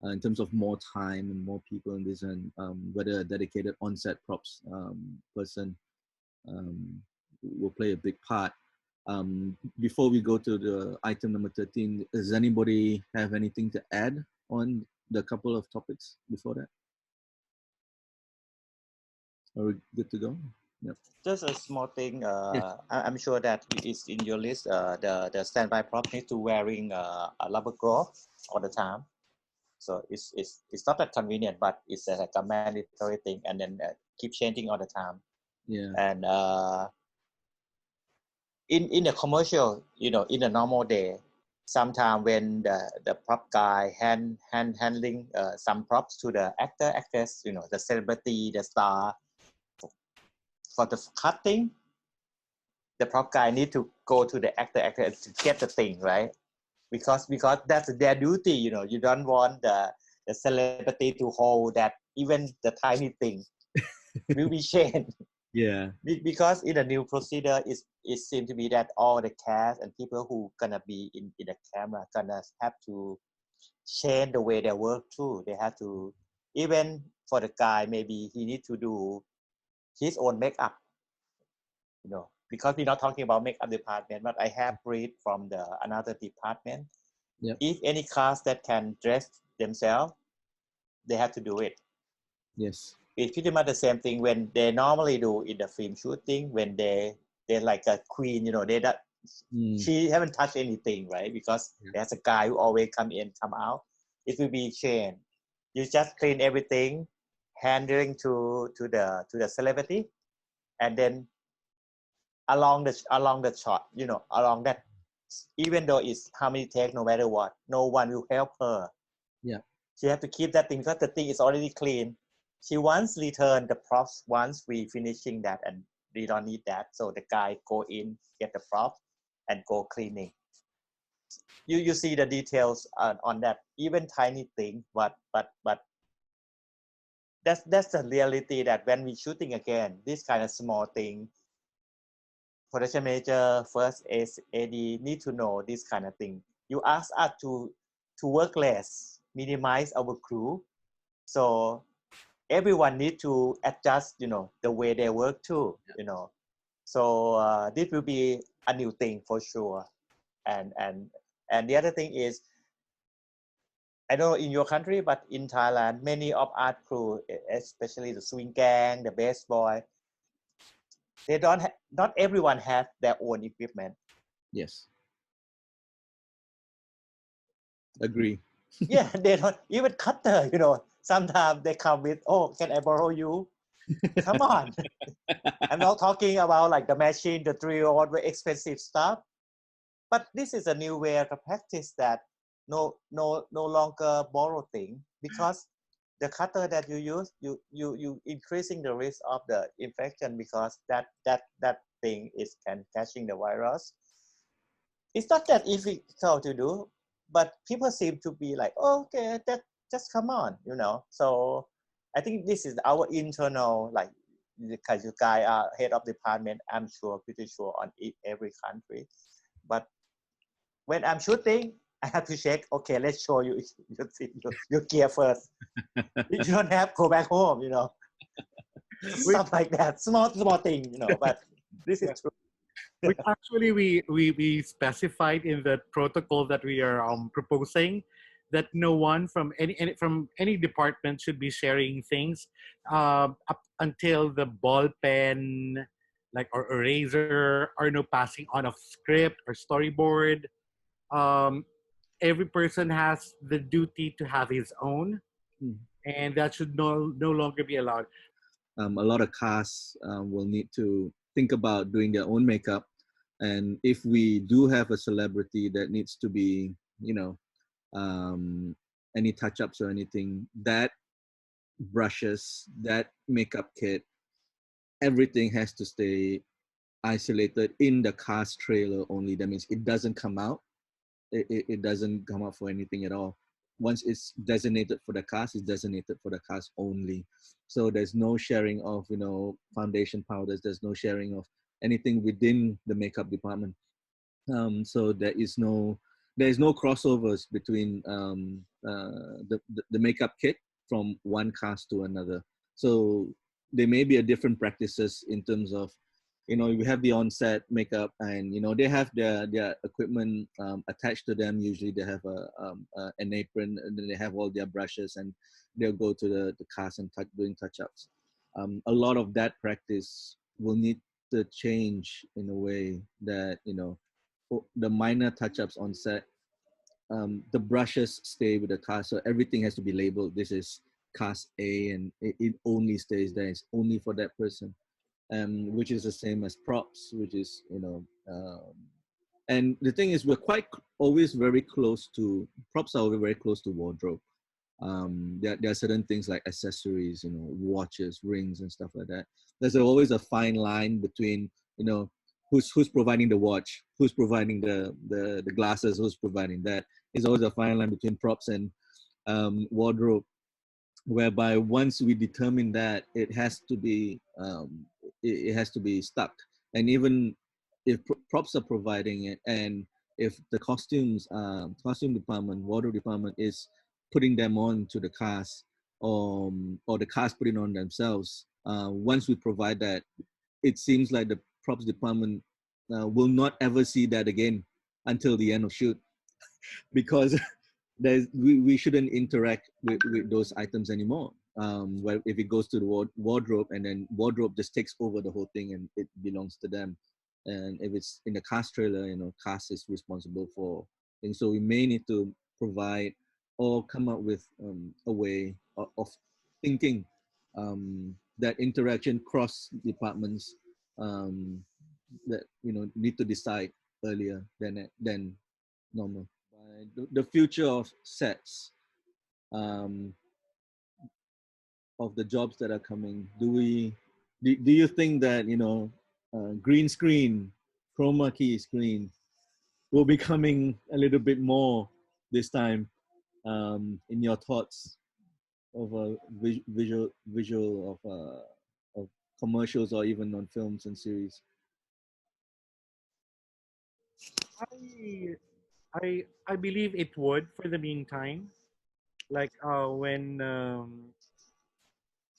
in terms of more time and more people in this, and whether a dedicated on-set props person will play a big part. Before we go to the item number 13, does anybody have anything to add on the couple of topics before that? Are we good to go? Yep. Just a small thing. Yes. I'm sure that it's in your list. The standby prop needs to wearing a rubber glove all the time. So it's not that convenient, but it's like a mandatory thing, and then keep changing all the time. Yeah. And in the commercial, you know, in a normal day, sometime when the prop guy handling some props to the actress, you know, the celebrity, the star, for the cutting, the prop guy need to go to the actor to get the thing right, because that's their duty. You know, you don't want the celebrity to hold that even the tiny thing will be changed. Yeah. Because in the new procedure, it seems to be that all the cast and people who gonna be in the camera gonna have to change the way they work too. They have to, even for the guy, maybe he need to do his own makeup you know, because we're not talking about makeup department, but I have read from the another department. Yep. If any cast that can dress themselves, they have to do it. Yes. It's pretty much the same thing when they normally do in the film shooting, when they're like a queen, you know, they that she haven't touched anything, right? Because there's a guy who always come in, come out. It will be changed. You just clean everything, handling to the celebrity, and then along the shot, you know, along that, even though it's how many takes, no matter what, no one will help her. Yeah. She have to keep that thing because the thing is already clean. She once return the props once we finishing that, and we don't need that. So the guy go in, get the props, and go cleaning. You see the details on that, even tiny thing, but that's the reality that when we shooting again, this kind of small thing, production manager, first AD need to know this kind of thing. You ask us to work less, minimize our crew, so everyone need to adjust, you know, the way they work too, you know. So this will be a new thing for sure. And the other thing is, I don't know in your country, but in Thailand, many of art crew, especially the swing gang, the bass boy, they don't not everyone have their own equipment. Yes. Agree. Yeah, they don't even cutter, you know. Sometimes they come with, oh, can I borrow you? Come on. I'm not talking about like the machine, the drill, very expensive stuff. But this is a new way of practice that no longer borrow thing, because the cutter that you use, you increasing the risk of the infection, because that thing is catching the virus. It's not that difficult to do, but people seem to be like, oh, okay, that just come on, you know. So I think this is our internal, like, because you guys are head of department, I'm sure, pretty sure on every country. But when I'm shooting, I have to check, okay, let's show you your gear first. You don't have to go back home, you know. Stuff like that, small thing, you know, but this is true. Which actually we specified in the protocol that we are proposing, that no one from any department should be sharing things up until the ball pen, like, or eraser, or no passing on of script or storyboard. Um, every person has the duty to have his own, and that should no longer be allowed. A lot of casts will need to think about doing their own makeup. And if we do have a celebrity that needs to be, you know, any touch-ups or anything, that brushes, that makeup kit, everything has to stay isolated in the cast trailer only. That means it doesn't come out. It doesn't come out for anything at all. Once it's designated for the cast, it's designated for the cast only. So there's no sharing of, you know, foundation powders. There's no sharing of anything within the makeup department. So there is no crossovers between the makeup kit from one cast to another. So there may be a different practices in terms of, you know, we have the on-set makeup, and, you know, they have their equipment attached to them. Usually they have an apron, and then they have all their brushes, and they'll go to the cast and doing touch-ups. A lot of that practice will need to change in a way that, you know, the minor touch-ups on set, the brushes stay with the cast, so everything has to be labeled. This is cast A, and it only stays there. It's only for that person, which is the same as props, which is, you know, and the thing is, we're always very close to props. Are always very close to wardrobe. There are certain things like accessories, you know, watches, rings, and stuff like that. There's always a fine line between, you know, who's providing the watch, who's providing the glasses, who's providing that. There's always a fine line between props and wardrobe, whereby once we determine that, it has to be stuck. And even if props are providing it, and if the costume department, wardrobe department is putting them on to the cast, or the cast putting on themselves, once we provide that, it seems like props department will not ever see that again until the end of shoot, because we shouldn't interact with those items anymore. Where if it goes to the wardrobe, and then wardrobe just takes over the whole thing and it belongs to them. And if it's in the cast trailer, cast is responsible for things. So we may need to provide or come up with a way of thinking that interaction cross departments, that need to decide earlier than normal. The future of sets, of the jobs that are coming, do you think that green screen, chroma key screen will be coming a little bit more this time, in your thoughts of a visual of commercials or even on films and series? I believe it would for the meantime. Like when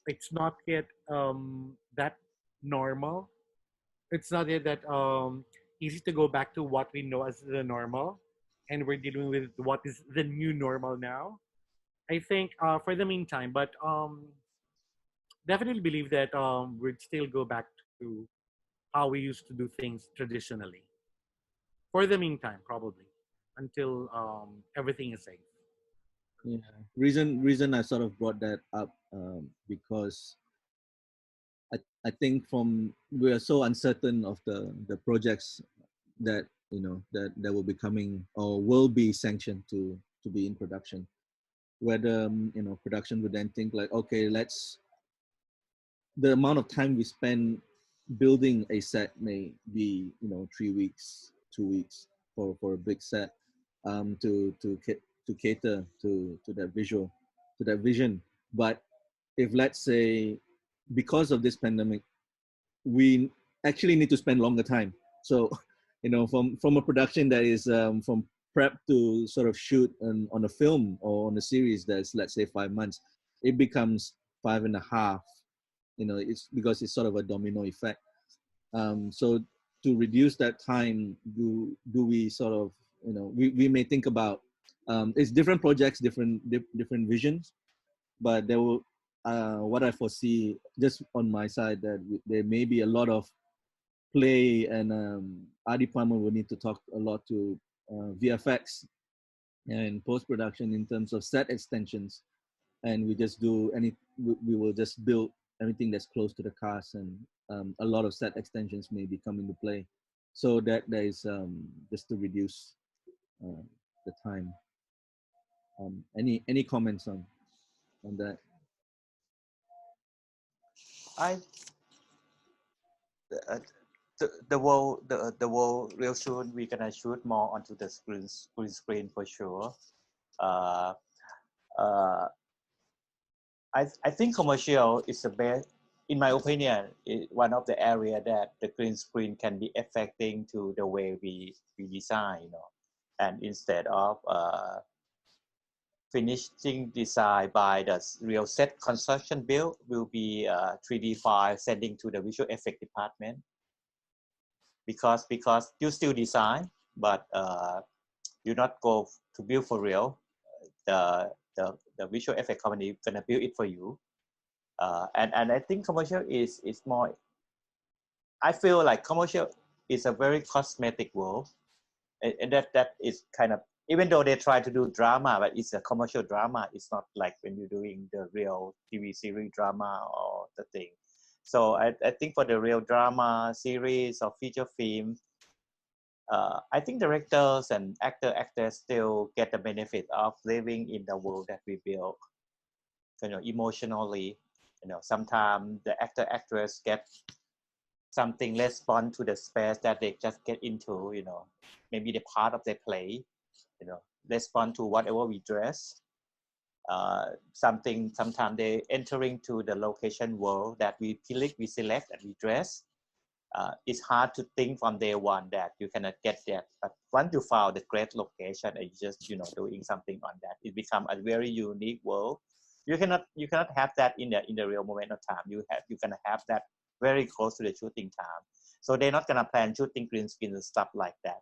it's not yet that normal. It's not yet that easy to go back to what we know as the normal, and we're dealing with what is the new normal now. I think for the meantime, but definitely believe that we'd still go back to how we used to do things traditionally. For the meantime, probably until everything is safe. Yeah. Reason I sort of brought that up, because I think we are so uncertain of the projects that that will be coming or will be sanctioned to be in production. Whether production would then think like, okay, the amount of time we spend building a set may be 3 weeks, 2 weeks for a big set, to cater to that to that vision. But if, let's say, because of this pandemic, we actually need to spend longer time. So, from a production that is from prep to sort of shoot on a film or on a series that's, let's say, 5 months, it becomes 5.5. It's because it's sort of a domino effect. So to reduce that time, do we sort of, we may think about, it's different projects, different visions, but there will, what I foresee just on my side, that there may be a lot of play, and our department will need to talk a lot to VFX and post-production in terms of set extensions, and we will just build anything that's close to the cast, and a lot of set extensions may be come into play, so that there is, just to reduce the time. Any comments on that? I uh, the world real soon we're gonna shoot more onto the screen for sure. Uh, uh, I think commercial is the best, in my opinion, is one of the area that the green screen can be affecting to the way we design, and instead of finishing design by the real set construction build will be 3D file sending to the visual effect department, because you still design, but you not go to build for real. The visual effect company gonna build it for you. And I think commercial is more. I feel like commercial is a very cosmetic world, and that is kind of, even though they try to do drama, but it's a commercial drama. It's not like when you're doing the real TV series drama or the thing. So I think for the real drama series or feature film, I think directors and actors still get the benefit of living in the world that we build. Emotionally, sometimes the actress get something respond to the space that they just get into. Maybe the part of their play. Respond to whatever we dress. Sometimes they entering to the location world that we select and we dress. It's hard to think from day one that you cannot get that. But once you found the great location and you just doing something on that, it becomes a very unique world. You cannot have that in the real moment of time. You can have that very close to the shooting time. So they're not gonna plan shooting green screen and stuff like that.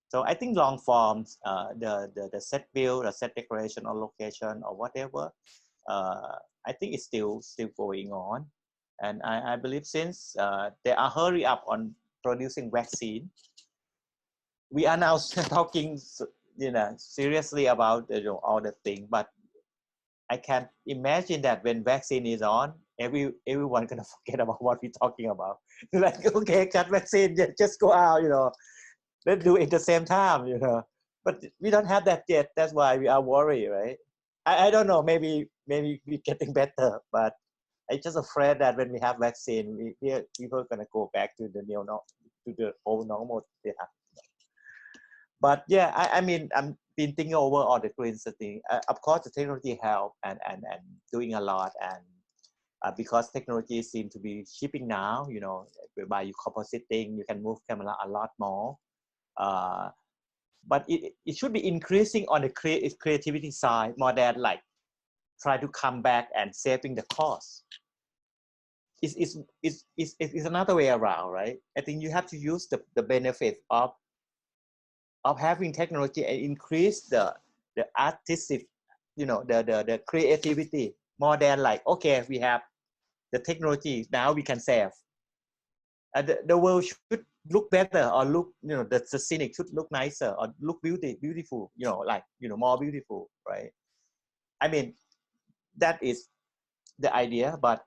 So I think long forms, the set build, the set decoration or location or whatever, I think it's still going on. And I believe since they are hurry up on producing vaccine, we are now talking, seriously about all the thing. But I can imagine that when vaccine is on, everyone gonna forget about what we're talking about. Like, okay, got vaccine, just go out, let's do it at the same time, But we don't have that yet. That's why we are worried, right? I don't know. Maybe we're getting better, but I'm just afraid that when we have vaccine, people are gonna go back to the to the old normal. Yeah. But yeah, I mean, I'm been thinking over all the green thing. Of course, the technology help and doing a lot, and because technology seems to be shipping now, by you compositing, you can move camera a lot more. But it should be increasing on the creativity side more than like try to come back and saving the cost. It's another way around, right? I think you have to use the benefit of having technology and increase the artistic, the creativity more than like, okay, we have the technology, now we can save. The world should look better, or look, the scenic should look nicer or look beautiful, more beautiful, right? I mean, that is the idea, but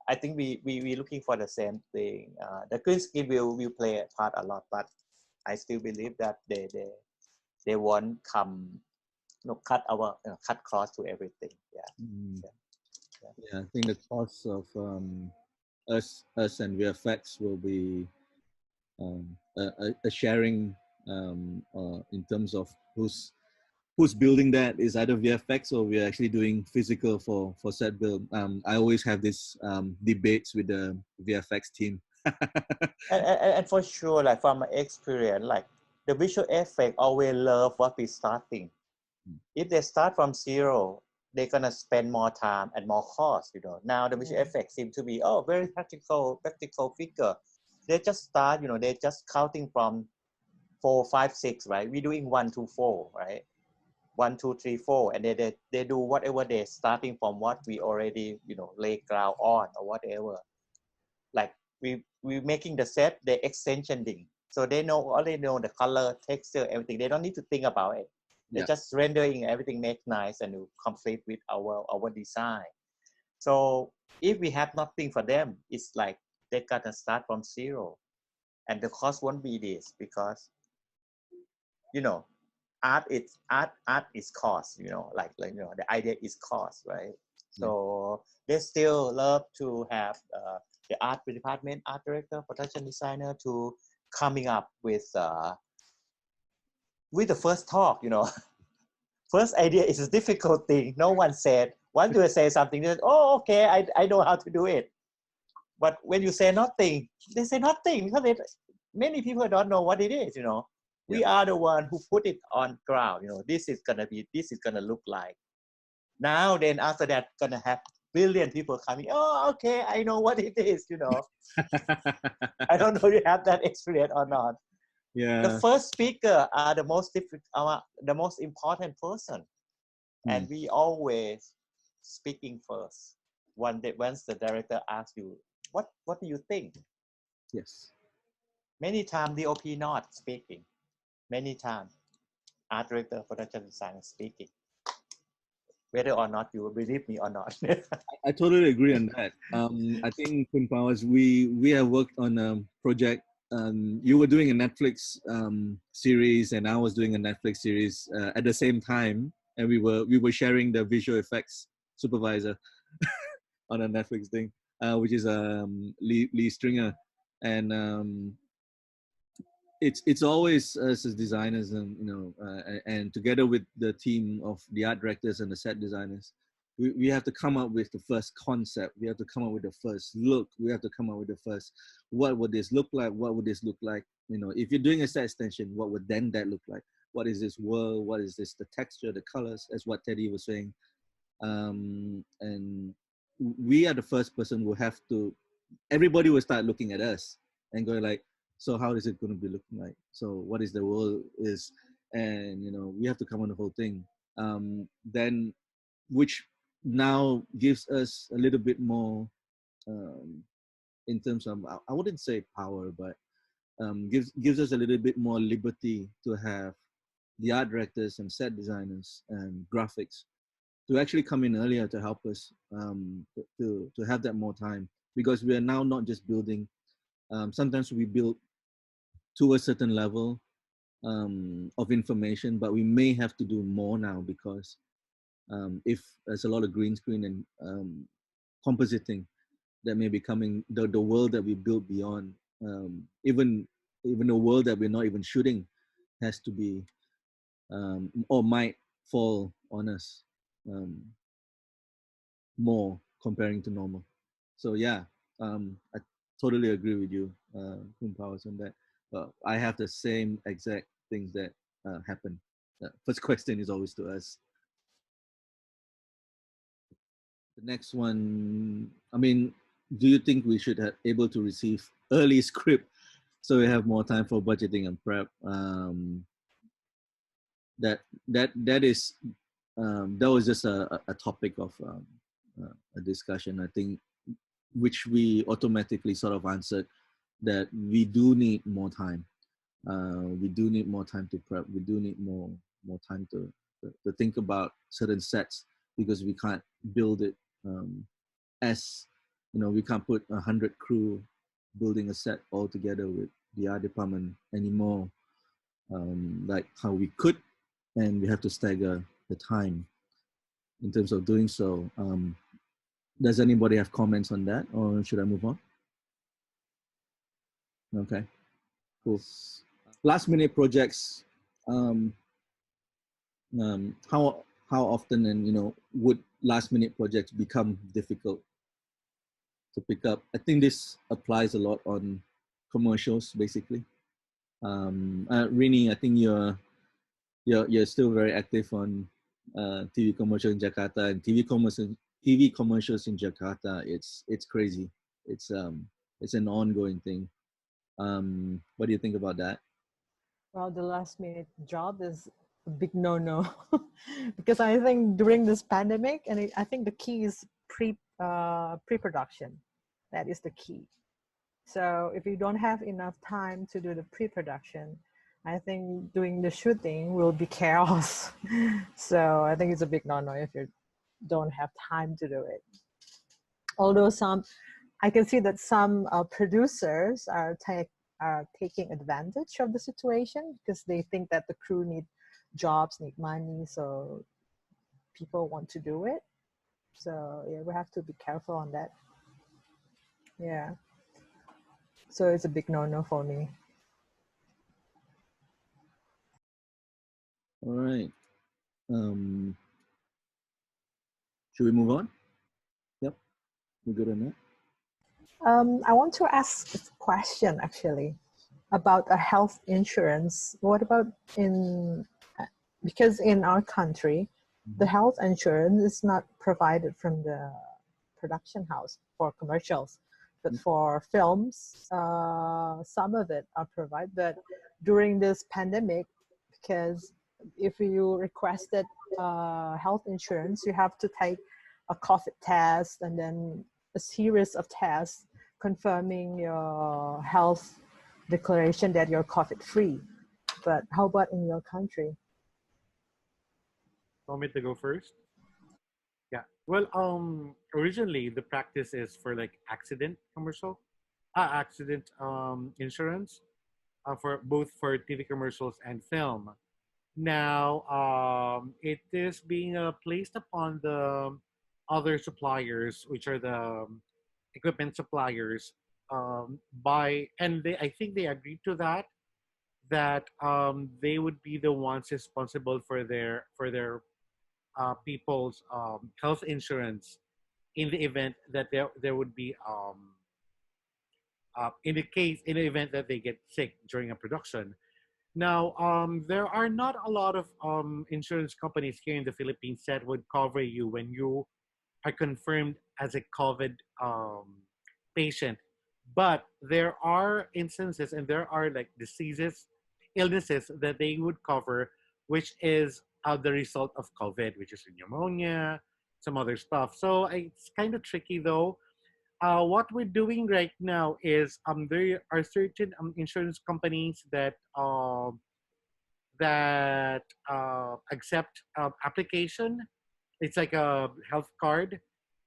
I think we looking for the same thing. The green screen will play a part a lot, but I still believe that they won't come, cut cost to everything. Yeah. Yeah, I think the cost of us and VFX will be a sharing in terms of who's building that is either VFX or we're actually doing physical for set build. I always have this debates with the VFX team. and for sure, like from my experience, like the visual effect always love what we starting. If they start from zero, they're gonna spend more time and more cost. Now the visual effects seem to be very practical figure. They just start, they're just counting from 4, 5, 6, right? We're doing 1, 2, 4, right? 1, 2, 3, 4, and they do whatever they're starting from what we already lay ground on or whatever. Like we making the set, they extensioning, so they already know the color, texture, everything. They don't need to think about it. They're just rendering everything, make nice and complete with our design. So if we have nothing for them, it's like they gotta start from zero, and the cost won't be this because art is cost. The idea is cost, right? So they still love to have the art department, art director, production designer to coming up with the first talk. First idea is a difficult thing. No one said. Once you say something, they said, "Oh, okay, I know how to do it." But when you say nothing, they say nothing because many people don't know what it is. We are the one who put it on ground. This is gonna look like. Now then, after that, gonna have billion people coming. Oh, okay, I know what it is. I don't know if you have that experience or not. Yeah. The first speaker are the most the most important person, and we always speaking first. Once the director asks you, what do you think? Yes. Many times DOP not speaking. Many times art director, production designer speaking. Whether or not you believe me or not. I totally agree on that. I think Twin Powers, we have worked on a project. You were doing a Netflix series, and I was doing a Netflix series at the same time, and we were sharing the visual effects supervisor on a Netflix thing, which is Lee Stringer, and it's always us as designers, and and together with the team of the art directors and the set designers, we have to come up with the first concept. We have to come up with the first look. We have to come up with the first, what would this look like? What would this look like? If you're doing a set extension, what would then that look like? What is this world? What is this? The texture, the colors, as what Teddy was saying. And we are the first person who have to, everybody will start looking at us and going like, So how is it going to be looking like? So what is the world is, and we have to come on the whole thing. Then, which now gives us a little bit more, in terms of, I wouldn't say power, but gives us a little bit more liberty to have the art directors and set designers and graphics to actually come in earlier to help us, to have that more time, because we are now not just building. Sometimes we build to a certain level of information, but we may have to do more now because if there's a lot of green screen and compositing that may be coming, the world that we build beyond, even the world that we're not even shooting has to be, or might fall on us more comparing to normal. So yeah, I totally agree with you, Kun Powers, on that. I have the same exact things that happen. First question is always to us. The next one, I mean, do you think we should have able to receive early script so we have more time for budgeting and prep? That is that was just a topic of a discussion, I think, which we automatically sort of answered that we do need more time. We do need more time to prep. We do need more time to think about certain sets, because we can't build it as we can't put 100 crew building a set all together with the art department anymore, like how we could, and we have to stagger the time in terms of doing so. Does anybody have comments on that, or should I move on? Okay, cool. Last minute projects. How often, and would last minute projects become difficult to pick up? I think this applies a lot on commercials, basically. Rini, I think you're still very active on TV commercial in Jakarta, and TV commercials in Jakarta. It's crazy. It's an ongoing thing. What do you think about that? Well, the last minute job is a big no-no because I think during this pandemic, and I think the key is pre-production. That is the key. So if you don't have enough time to do the pre-production, I think doing the shooting will be chaos. So I think it's a big no-no if you don't have time to do it. Although I can see that some producers are taking advantage of the situation because they think that the crew need jobs, need money, so people want to do it. So yeah, we have to be careful on that. Yeah. So it's a big no-no for me. All right. Should we move on? Yep, we're good on that. I want to ask a question actually about a health insurance. What about because in our country, the health insurance is not provided from the production house for commercials, but for films, some of it are provided. But during this pandemic, because if you requested health insurance, you have to take a COVID test and then a series of tests confirming your health declaration that you're COVID free. But how about in your country? Want me to go first? Yeah. Well, originally the practice is for like accident insurance, for both for TV commercials and film. Now, it is being placed upon the other suppliers, which are the equipment suppliers, and I think they agreed to that they would be the ones responsible for their people's health insurance in the event that there would be in the event that they get sick during a production. Now, there are not a lot of insurance companies here in the Philippines that would cover you when you are confirmed as a COVID patient But there are instances and there are like diseases, illnesses that they would cover, which is the result of COVID, which is pneumonia, some other stuff. So it's kind of tricky though. What we're doing right now is there are certain insurance companies that accept application. It's like a health card.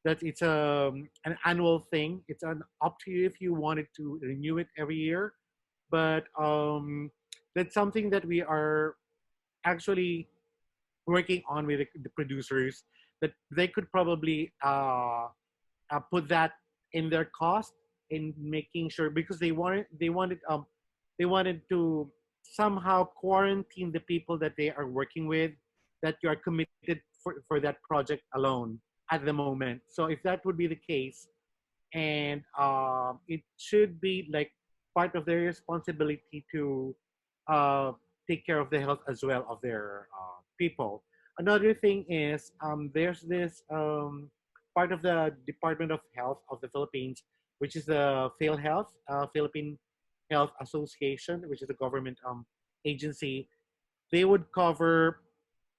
That it's an annual thing. It's up to you if you wanted to renew it every year. But that's something that we are actually working on with the producers, that they could probably put that in their cost, in making sure, because they wanted to somehow quarantine the people that they are working with, that you are committed for that project alone at the moment. So if that would be the case, and it should be like part of their responsibility to uh, take care of the health as well of their people. Another thing is there's this part of the Department of Health of the Philippines, which is the PhilHealth, Philippine Health Association, which is a government agency. They would cover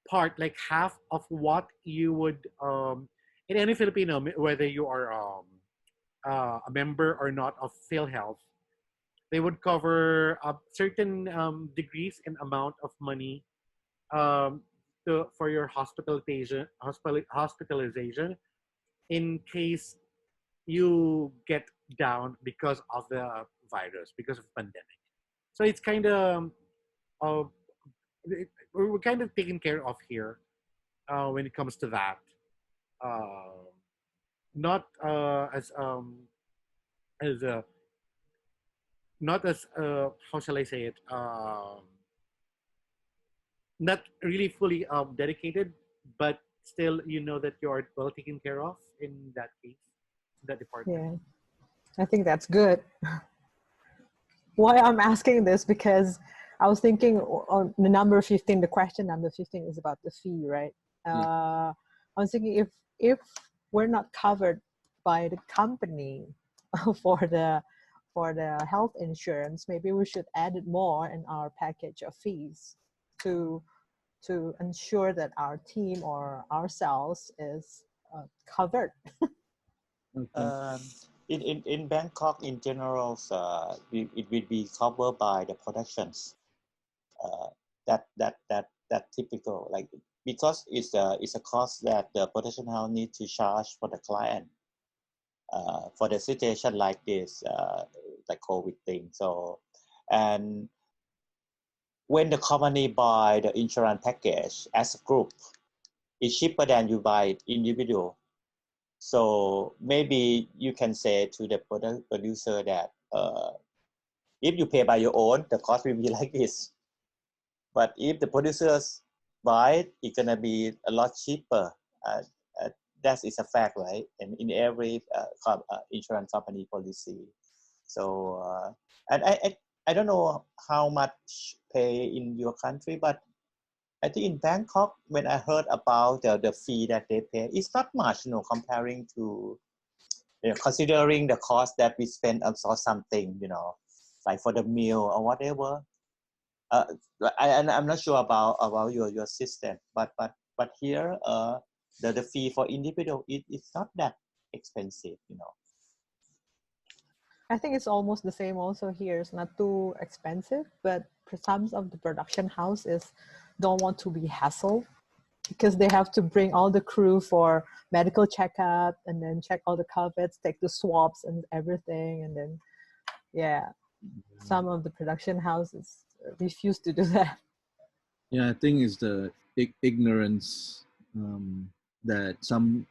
part, like half of what you would in any Filipino, whether you are a member or not of PhilHealth, they would cover certain degrees and amount of money um, for your hospitalization in case you get down because of the virus, because of pandemic. So it's kind of uh, we're kind of taken care of here when it comes to that. Uh, not as not as how shall I say it? Not really fully dedicated, but still, you know that you are well taken care of in that case, that department. Yeah, I think that's good. Why I'm asking this, because I was thinking on the number 15, the question number 15 is about the fee, right? I was thinking if we're not covered by the company for the health insurance, maybe we should add it more in our package of fees to ensure that our team or ourselves is covered. Okay. In Bangkok, in general, it will be covered by the productions. Uh, that typical, like, because it's a cost that the production house needs to charge for the client for the situation like this, like COVID thing. So, and when the company buy the insurance package as a group, it's cheaper than you buy it individual. So maybe you can say to the producer that if you pay by your own, the cost will be like this. But if the producers buy it, it's gonna be a lot cheaper. That is a fact, right? And in every insurance company policy. So and I don't know how much pay in your country, but I think in Bangkok, when I heard about the fee that they pay, it's not much, comparing to, considering the cost that we spend on something, like for the meal or whatever. I'm not sure about your system, but here, the fee for individual, it's not that expensive. I think it's almost the same also here. It's not too expensive, but some of the production houses don't want to be hassled because they have to bring all the crew for medical checkup and then check all the COVIDs, take the swabs and everything. And then, yeah, some of the production houses refuse to do that. Yeah, I think it's the ignorance that some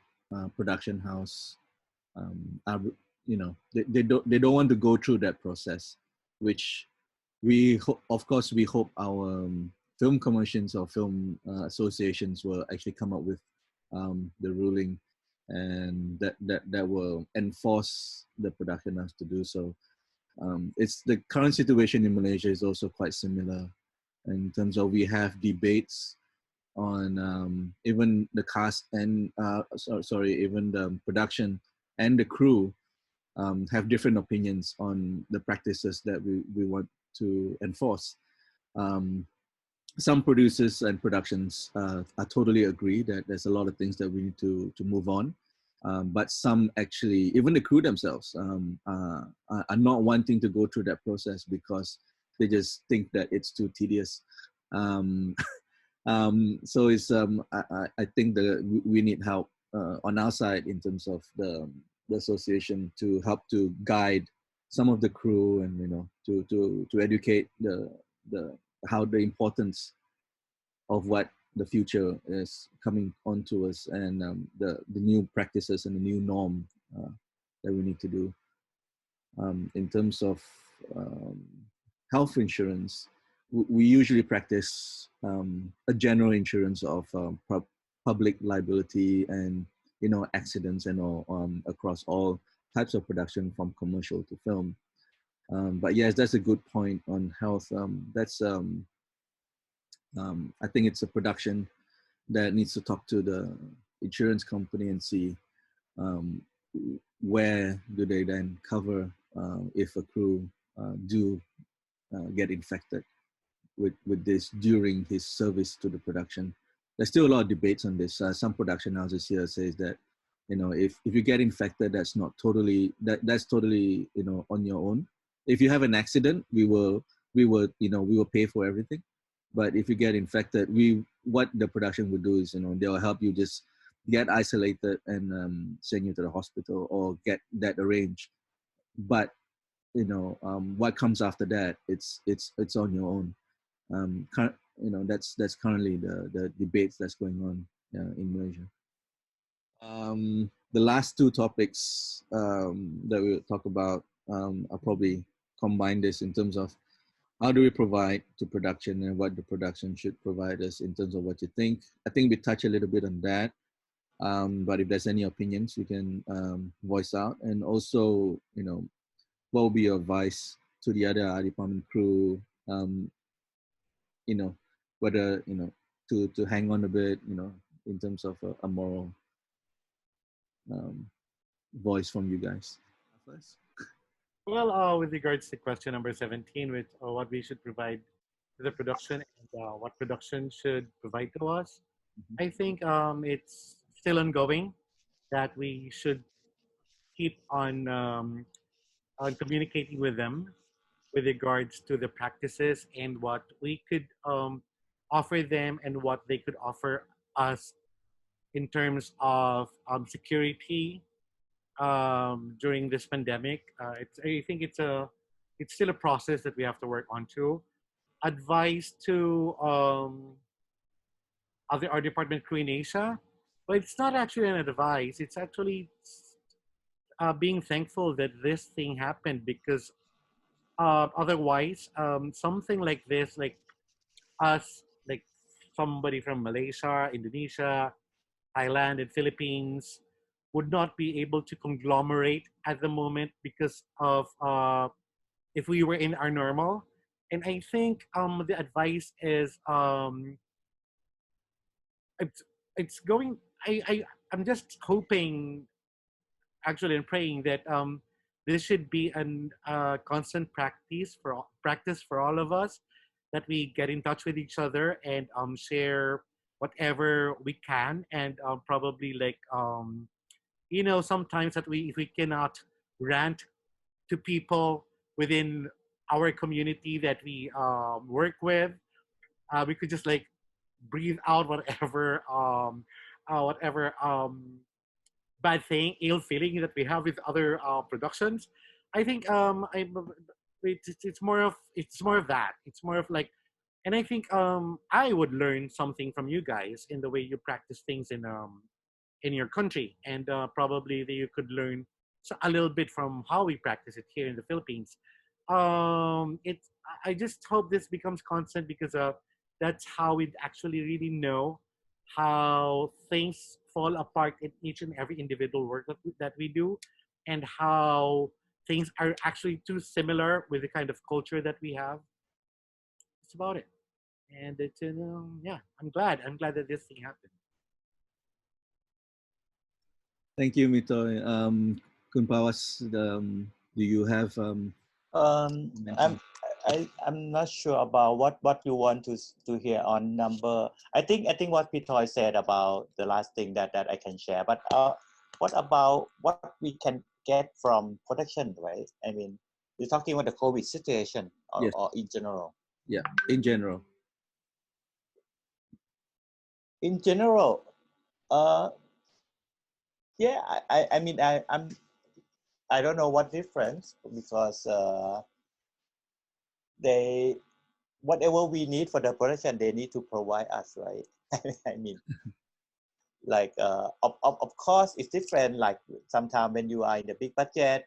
production house are, they don't want to go through that process, which of course we hope our film commissions or film associations will actually come up with the ruling, and that will enforce the production house to do so. It's the current situation in Malaysia is also quite similar in terms of we have debates on even the cast and even the production and the crew have different opinions on the practices that we want to enforce. Some producers and productions are totally agree that there's a lot of things that we need to move on. But some actually, even the crew themselves, are not wanting to go through that process because they just think that it's too tedious. So it's I think that we need help on our side in terms of the association to help to guide some of the crew, and to educate the how the importance of what the future is coming onto us, and the new practices and the new norm that we need to do. In terms of health insurance, we usually practice a general insurance of public liability and accidents and all, across all types of production from commercial to film. But yes, that's a good point on health. I think it's a production that needs to talk to the insurance company and see where do they then cover if a crew do get infected with this during his service to the production. There's still a lot of debates on this. Some production houses here says that if you get infected, that's not totally that's totally on your own. If you have an accident, we will pay for everything. But if you get infected, what the production would do is they'll help you just get isolated and send you to the hospital or get that arranged. But what comes after that, it's on your own. That's currently the debates that's going on in Malaysia. The last two topics that we'll talk about, I'll probably combine this in terms of how do we provide to production and what the production should provide us in terms of what you think. I think we touch a little bit on that. But if there's any opinions, you can voice out. And also, what will be your advice to the other art department crew, whether, to hang on a bit, in terms of a moral voice from you guys. Well, with regards to question number 17, with what we should provide to the production and what production should provide to us, I think it's still ongoing that we should keep on communicating with them with regards to the practices and what we could offer them and what they could offer us in terms of security during this pandemic. I think it's still a process that we have to work on too. Advice to other art department crew in Asia, but it's not actually an advice. It's actually being thankful that this thing happened, because otherwise, something like this, like us, like somebody from Malaysia, Indonesia, Thailand, and Philippines, would not be able to conglomerate at the moment because of if we were in our normal. And I think the advice is it's going. I'm just hoping, actually, and praying that this should be a constant practice for all of us, that we get in touch with each other and share whatever we can, and probably like sometimes that if we cannot rant to people within our community that we work with, we could just like breathe out whatever bad thing, ill feeling that we have with other productions. I think it's more of that. It's more of like, and I think I would learn something from you guys in the way you practice things in your country, and probably that you could learn a little bit from how we practice it here in the Philippines. I just hope this becomes constant, because that's how we actually really know how things fall apart in each and every individual work that we do, and how things are actually too similar with the kind of culture that we have. That's about it. And it's yeah, I'm glad that this thing happened. Thank you, Mito. Kunpawas, do you have I'm mention? I'm not sure about what you want to hear on number. I think what Pitoy said about the last thing that I can share. But what about what we can get from protection, right? I mean, you're talking about the COVID situation Yes, or in general. yeah, in general. In general, uh, yeah, I mean I don't know what difference because they whatever we need for the production they need to provide us, right? I mean, like of course it's different. Like sometimes when you are in the big budget,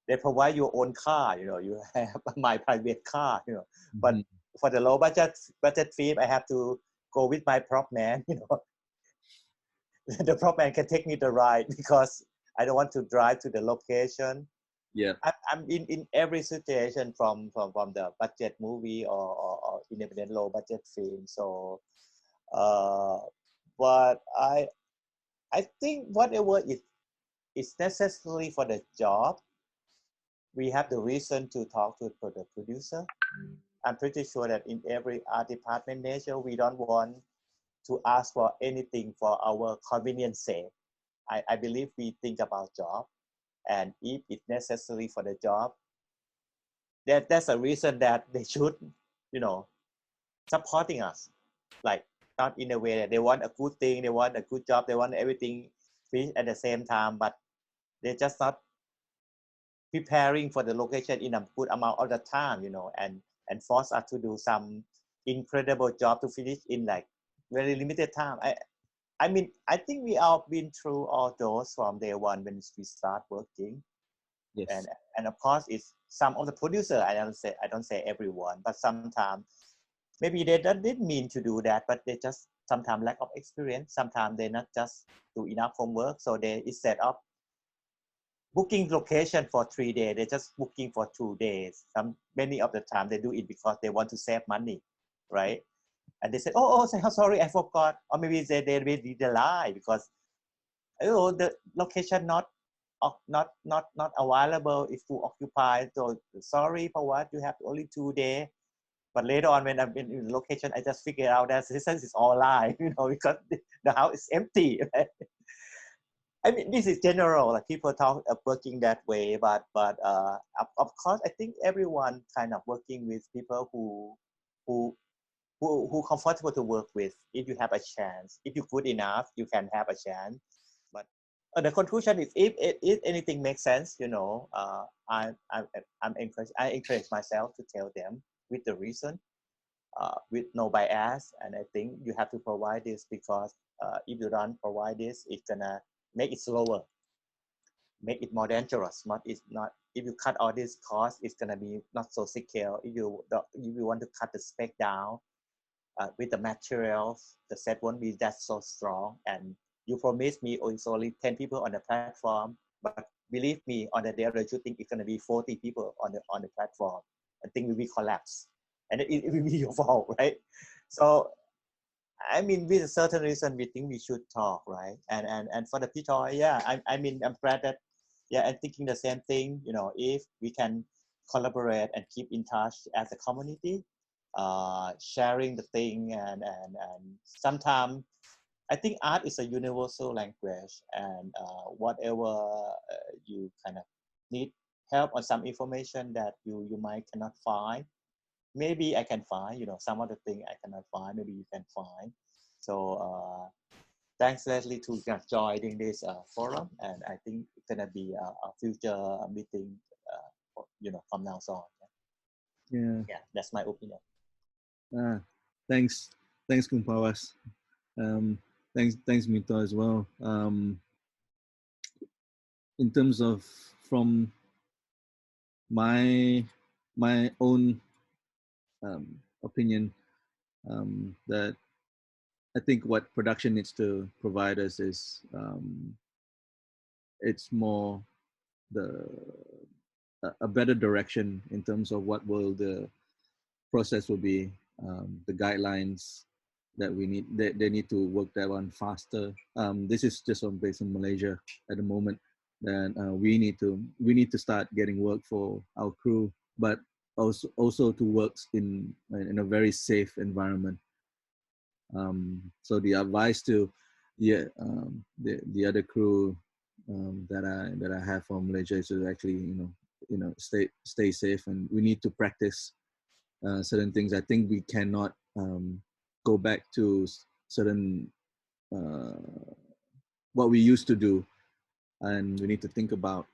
they provide your own car. You know, you have my private car. You know, but Mhm. for the low budget film, I have to go with my prop man. You know, the prop man can take me the ride because I don't want to drive to the location. Yeah, I'm in every situation from the budget movie or independent low budget film. So, uh, but I think whatever is necessary for the job, we have the reason to talk to the producer. I'm pretty sure that in every art department nature, we don't want to ask for anything for our convenience sake. I believe we think about job, and if it's necessary for the job, that's a reason that they should, you know, supporting us. Like not in a way that they want a good thing, they want a good job, they want everything at the same time, but they're just not preparing for the location in a good amount of the time, you know, and force us to do some incredible job to finish in like very limited time. I mean, I think we all been through all those from day one when we start working, and yes, and of course, it's some of the producer. I don't say everyone, but sometimes maybe they didn't mean to do that, but they just sometimes lack of experience. Sometimes they not just do enough homework, so they instead of booking location for 3 days, they're just booking for 2 days. Many of the time they do it because they want to save money, right? And they said, oh, sorry, I forgot. Or maybe they did a lie because the location not available, it's too occupied. So sorry for what you have only 2 days. But later on, when I'm in the location, I just figured out that this is all lie, you know, because the house is empty. Right? I mean, this is general. Like people talk of working that way, but of course, I think everyone kind of working with people who who comfortable to work with. If you have a chance, if you're good enough, you can have a chance. But the conclusion is, if anything makes sense, you know, I encourage myself to tell them with the reason, with no bias. And I think you have to provide this because if you don't provide this, it's gonna make it slower, make it more dangerous. Not it's not. If you cut all these costs, it's gonna be not so secure. If you want to cut the spec down with the materials, the set won't be that so strong. And you promised me, oh, it's only 10 people on the platform, but believe me, on the day of the shooting, it's gonna be 40 people on the platform. I think we will collapse, and it will be your fault, right? So I mean, with a certain reason, we think we should talk, right? And for the Peter, yeah, I mean, I'm glad that, yeah, I'm thinking the same thing. You know, if we can collaborate and keep in touch as a community, sharing the thing, and sometimes I think art is a universal language, and whatever you kind of need help or some information that you might cannot find, maybe I can find, you know, some of the thing I cannot find, maybe you can find. So thanks Leslie to joining this forum, and I think it's gonna be a future meeting, you know, from now on. yeah. Yeah, that's my opinion. Ah, thanks, Kumpawas. Um, thanks Mito as well. In terms of from my own opinion, that I think what production needs to provide us is it's more the a better direction in terms of what will the process will be, the guidelines that we need. They need to work that one faster. This is just on based on Malaysia at the moment. that we need to start getting work for our crew, but also to work in a very safe environment. So the advice to the other crew that I have from Malaysia is to actually stay safe, and we need to practice certain things. I think we cannot go back to certain what we used to do, and we need to think about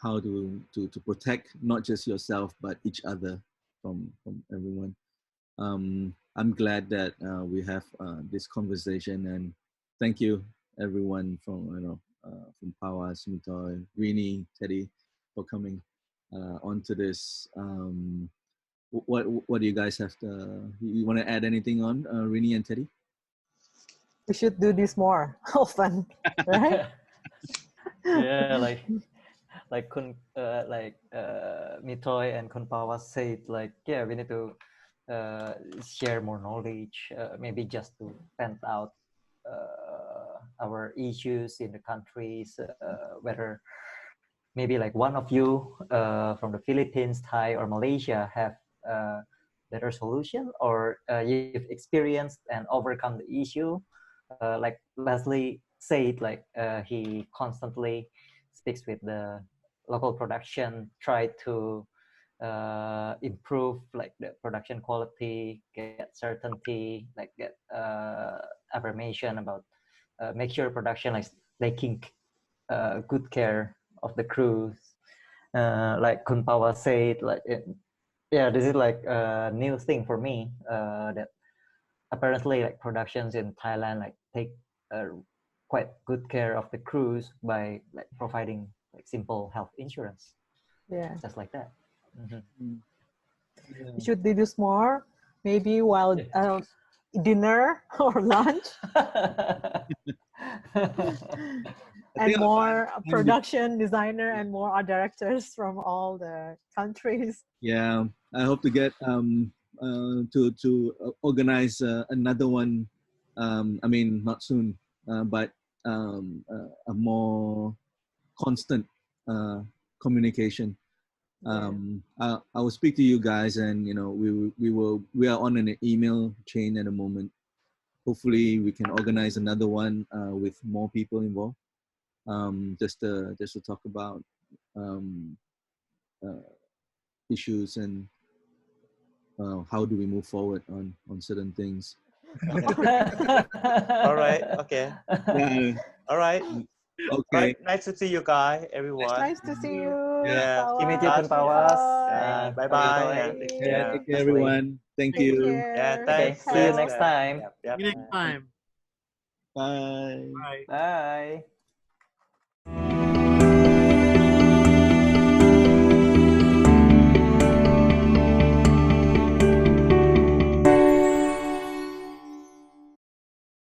how to protect not just yourself but each other from everyone. I'm glad that we have this conversation, and thank you everyone from Pawas, Mitoy, Rini, Teddy for coming onto this. What do you guys have to? You want to add anything on, Rini and Teddy? We should do this more often, right? Yeah, Mitoy and Kun Pawas said, like, yeah, we need to share more knowledge, maybe just to vent out our issues in the countries, whether maybe like one of you from the Philippines, Thai, or Malaysia have better solution, or you've experienced and overcome the issue. Like Leslie said, like he constantly speaks with the local production, try to improve like the production quality, get certainty, like get affirmation about make sure production like taking good care of the crews. Like Kun Pawa said, like yeah, this is like a new thing for me that apparently like productions in Thailand like take quite good care of the crews by like providing like simple health insurance. Yeah. Just like that. Mm-hmm. Yeah. We should do this more, maybe while dinner or lunch. And more production designer and more art directors from all the countries. Yeah, I hope to get to organize another one. I mean, not soon, but a more constant communication. I will speak to you guys, and we are on an email chain at the moment. Hopefully, we can organize another one with more people involved. Just to talk about issues and how do we move forward on certain things. All right. Okay. Yeah. All right. Okay. Right. Nice to see you guys, everyone. Nice to see you. Yeah. Keep meet you, Kun Pawas. Yeah. Bye bye. Yeah. Take Yeah, care. take care, everyone. Thank Take you. care. Yeah. Good Thanks. See you health. next time. Yep, yep. See you next time. Bye. Bye. Bye.